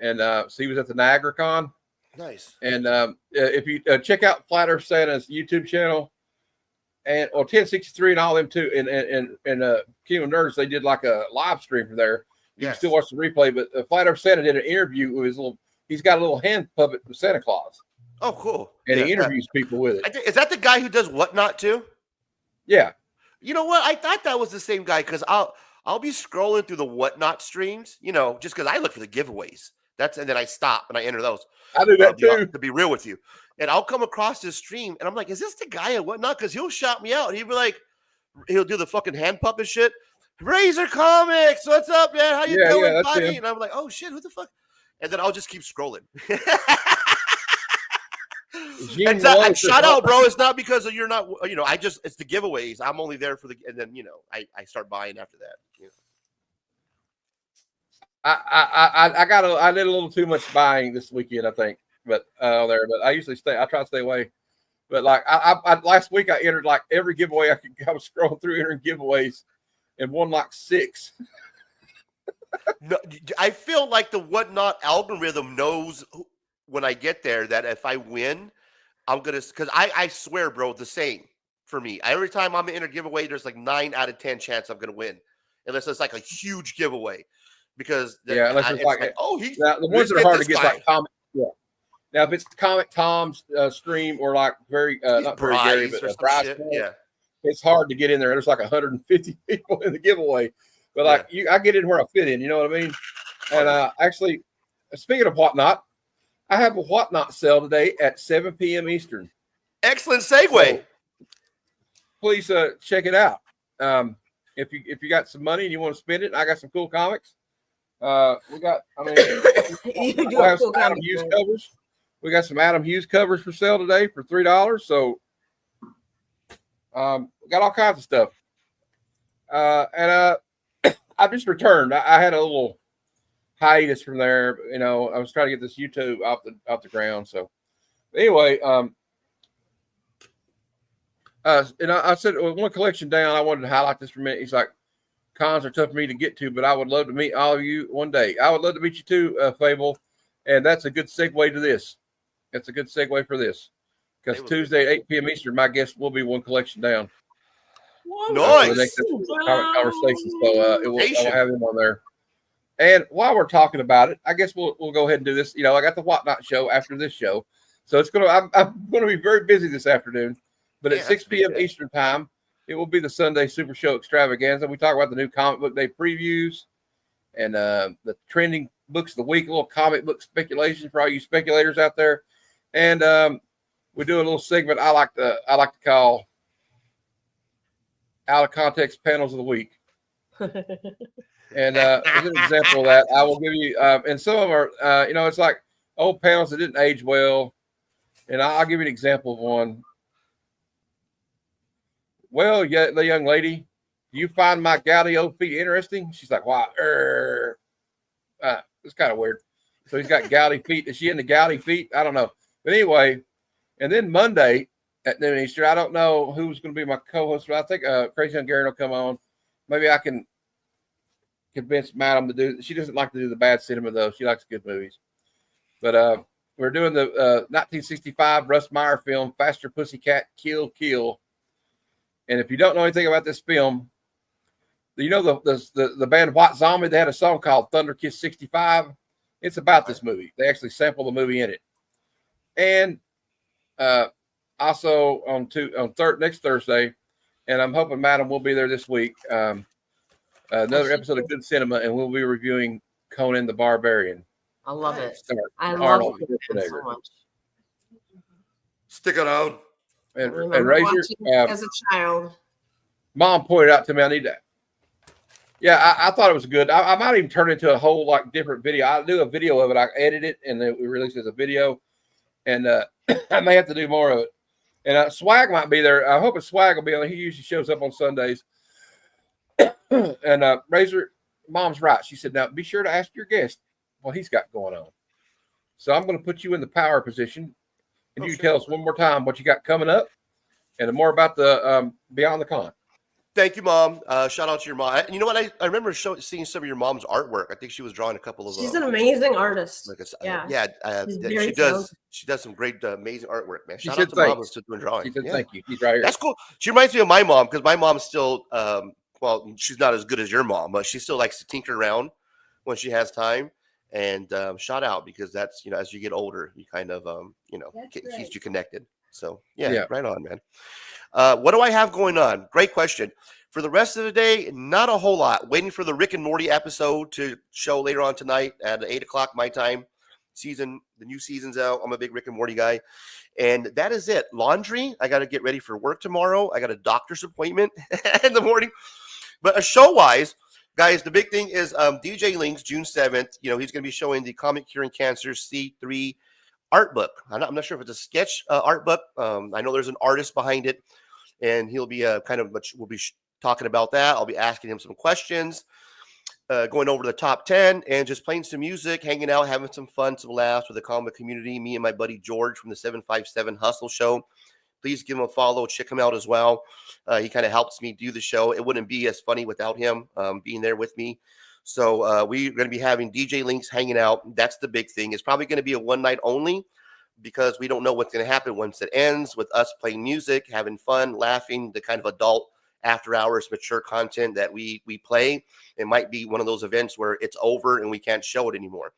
and so he was at the Niagara Con. Nice. And if you check out Flat Earth Santa's YouTube channel, and 1063 and all them too, and Kingdom Nerds, they did like a live stream from there. You can still watch the replay, but Flat Earth Santa did an interview with his little. He's got a little hand puppet with Santa Claus. Oh, cool! And he interviews people with it. Is that the guy who does Whatnot too? Yeah. You know what? I thought that was the same guy because I'll be scrolling through the Whatnot streams, you know, just because I look for the giveaways. And then I stop and I enter those. I do that too. To be real with you, and I'll come across this stream and I'm like, is this the guy at Whatnot? Because he'll shout me out. He'll be like, he'll do the fucking hand puppet shit. Razor Comics, what's up, man? How you doing, buddy? And I'm like, oh shit, who the fuck? And then I'll just keep scrolling. Shout out, bro. It's not because you're not, you know, it's the giveaways. I'm only there for and then, you know, I start buying after that. You know. I did a little too much buying this weekend, I think, but I usually I try to stay away. But like I last week I entered like every giveaway I was scrolling through entering giveaways and won like 6. No, I feel like the Whatnot algorithm knows when I get there that if I win, I'm gonna, because I swear, bro, the same for me. Every time I'm in a giveaway, there's like 9 out of 10 chance I'm gonna win, unless it's like a huge giveaway. Because unless it's like oh, he's the ones that are hard to get like comic. Yeah. Now if it's Comic Tom's stream or like very not very Gary, but Bryce, yeah, it's hard to get in there. There's like 150 people in the giveaway, but like I get in where I fit in. You know what I mean? And actually, speaking of Whatnot, I have a Whatnot sale today at 7 p.m. Eastern. Excellent segue. So please check it out. If you got some money and you want to spend it, I got some cool comics. We got, we'll have some Adam Hughes covers. We got some Adam Hughes covers for sale today for $3. So we got all kinds of stuff. And I just returned. I had a little hiatus from there. You know, I was trying to get this YouTube off the ground. So anyway, and I said one collection down. I wanted to highlight this for a minute. He's like, cons are tough for me to get to, but I would love to meet all of you one day. I would love to meet you too, Fable. And that's a good segue to this. That's a good segue for this. Because Tuesday at 8 p.m. Eastern, my guest will be one collection down. Nice. For the next conversation. So I'll have him on there. And while we're talking about it, I guess we'll go ahead and do this. You know, I got the Whatnot show after this show. So I'm gonna be very busy this afternoon. But at 6 p.m. Eastern time, it will be the Sunday Super Show Extravaganza. We talk about the new comic book day previews and the trending books of the week, a little comic book speculation for all you speculators out there. And we do a little segment I like to call out of context panels of the week. And as an example of that, I will give you, and some of them are, it's like old panels that didn't age well. And I'll give you an example of one. Well, yeah, the young lady, do you find my gouty old feet interesting? She's like, wow, it's kind of weird. So he's got gouty feet. Is she into gouty feet? I don't know. But anyway, and then Monday at noon Eastern, I don't know who's going to be my co-host, but I think Crazy Young Gary will come on. Maybe I can convince Madam to do. She doesn't like to do the bad cinema though. She likes good movies. But we're doing the 1965 Russ Meyer film, Faster Pussycat Kill Kill. And if you don't know anything about this film, you know the band White Zombie, they had a song called Thunder Kiss 65. It's about this movie. They actually sample the movie in it. And also next Thursday, and I'm hoping Madam will be there this week, another episode of Good Cinema, and we'll be reviewing Conan the Barbarian. I love it. I Arnold love it so much. Stick around. And Razor, Razor, as a child, Mom pointed out to me I need that. Yeah, I thought it was good. I might even turn it into a whole different video. I'll do a video of it. I edit it and then we release it as a video. And I may have to do more of it. And Swag might be there. I hope Swag will be on. He usually shows up on Sundays. And Razor, Mom's right. She said, now be sure to ask your guest what he's got going on. So I'm going to put you in the power position. And you tell us one more time what you got coming up and more about the Beyond the Con. Thank you, Mom. Shout out to your mom. You know what? I remember seeing some of your mom's artwork. I think she was drawing a couple of. She's an amazing artist. She does. She does some great, amazing artwork, man. Shout out to Mom who's doing drawing. She said thank you. He's right here. That's cool. She reminds me of my mom because my mom's still, well, she's not as good as your mom, but she still likes to tinker around when she has time. And shout out because that's, as you get older, you kind of, keeps you connected. So, yeah, right on, man. What do I have going on? Great question. For the rest of the day, not a whole lot. Waiting for the Rick and Morty episode to show later on tonight at 8 o'clock my time. The new season's out. I'm a big Rick and Morty guy. And that is it. Laundry. I got to get ready for work tomorrow. I got a doctor's appointment in the morning. But show-wise, guys, the big thing is DJ Links, June 7th. He's going to be showing the Comic Curing Cancer C3 art book. I'm not sure if it's a sketch art book. I know there's an artist behind it, and he'll be we'll be talking about that. I'll be asking him some questions, going over the top 10, and just playing some music, hanging out, having some fun, some laughs with the comic community. Me and my buddy George from the 757 Hustle Show. Please give him a follow. Check him out as well. He kind of helps me do the show. It wouldn't be as funny without him being there with me. So we're going to be having DJ Links hanging out. That's the big thing. It's probably going to be a one night only because we don't know what's going to happen once it ends with us playing music, having fun, laughing, the kind of adult after hours mature content that we play. It might be one of those events where it's over and we can't show it anymore.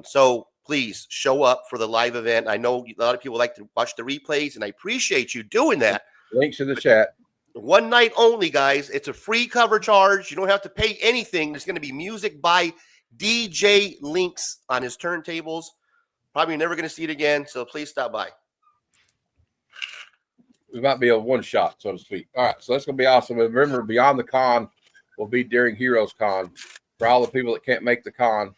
So please show up for the live event. I know a lot of people like to watch the replays, and I appreciate you doing that. Links in the chat. One night only, guys. It's a free cover charge. You don't have to pay anything. There's going to be music by DJ Links on his turntables. Probably never going to see it again, so please stop by. It might be a one shot, so to speak. All right, so that's going to be awesome. And remember, Beyond the Con will be during Heroes Con. For all the people that can't make the con,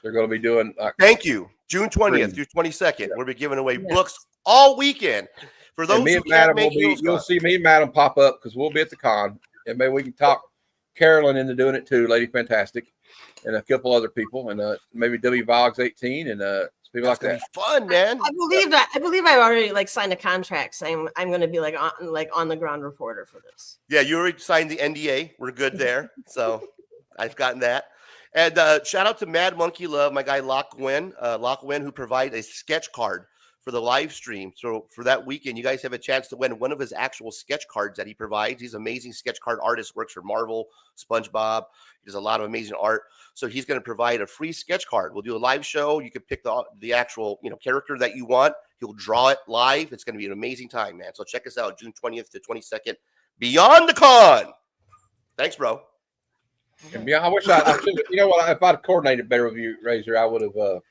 they're going to be doing. Thank you. June 20th through 22nd. We'll be giving away books all weekend. For those who can't make Heroes Con. You'll see me and Madam pop up because we'll be at the con. And maybe we can talk Carolyn into doing it too, Lady Fantastic, and a couple other people, and maybe W Vogs 18 and people like that. Fun, man. I believe I already signed a contract saying I'm going to be on the ground reporter for this. Yeah, you already signed the NDA. We're good there. So I've gotten that. And shout out to Mad Monkey Love, my guy Lock Wynn, who provided a sketch card for the live stream. So for that weekend, you guys have a chance to win one of his actual sketch cards that he provides. He's an amazing sketch card artist, works for Marvel, SpongeBob. He does a lot of amazing art. So he's going to provide a free sketch card. We'll do a live show. You can pick the actual character that you want. He'll draw it live. It's going to be an amazing time, man. So check us out June 20th to 22nd. Beyond the Con. Thanks, bro. Yeah, I wish I should. You know what? If I'd coordinated better with you, Razor, I would have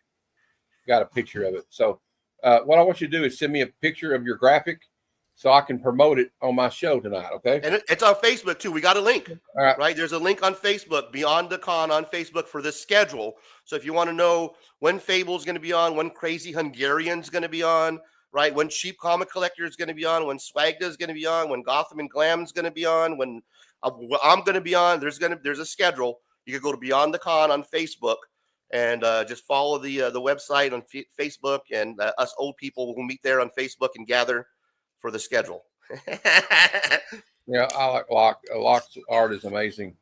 got a picture of it. So, what I want you to do is send me a picture of your graphic, so I can promote it on my show tonight. Okay? And it's on Facebook too. We got a link. All right. Right? There's a link on Facebook, Beyond the Con on Facebook for this schedule. So if you want to know when Fable's going to be on, when Crazy Hungarian's going to be on, right? When Cheap Comic Collector is going to be on, when Swagda is going to be on, when Gotham and Glam's going to be on, when I'm going to be on, there's a schedule. You can go to Beyond the Con on Facebook and just follow the website on Facebook, and us old people will meet there on Facebook and gather for the schedule. Yeah, I like Locke. Locke's art is amazing.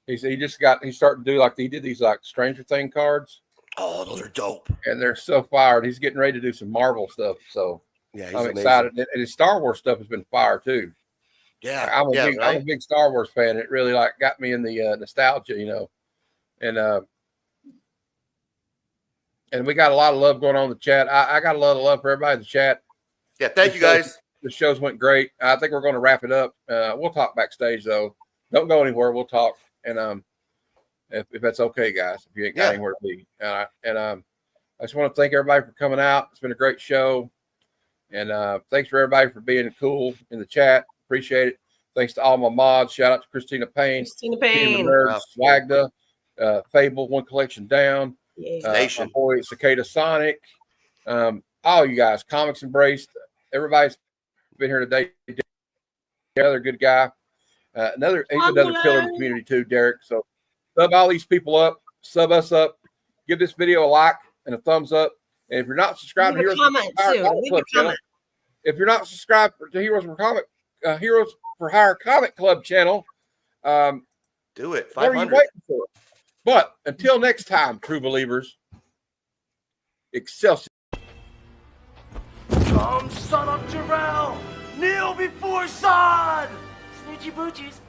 He started to do like he did these like Stranger Thing cards. Oh, those are dope. And they're so fired. He's getting ready to do some Marvel stuff. So Yeah, I'm excited. And his Star Wars stuff has been fire too. Yeah, I'm a big Star Wars fan. It really like got me in the nostalgia, you know. And we got a lot of love going on in the chat. I got a lot of love for everybody in the chat. Yeah, thank you guys. The shows went great. I think we're going to wrap it up. We'll talk backstage though. Don't go anywhere. We'll talk. And if that's okay, guys, if you ain't got anywhere to be. I just want to thank everybody for coming out. It's been a great show. And thanks for everybody for being cool in the chat. Appreciate it. Thanks to all my mods. Shout out to Christina Payne. Nerds, Swagda, Fable, One Collection Down. My boy Cicada Sonic. All you guys, Comics Embraced. Everybody's been here today. Another good guy. He's another pillar of the community too, Derek. So sub all these people up, sub us up, give this video a like and a thumbs up. And if you're not subscribed to Heroes to Heroes for Hire Comic Club channel, do it. 500. What are you waiting for? But until next time, true believers, Excelsior. Come, son of Jarrell! Kneel before Zod! Snoochie boochies.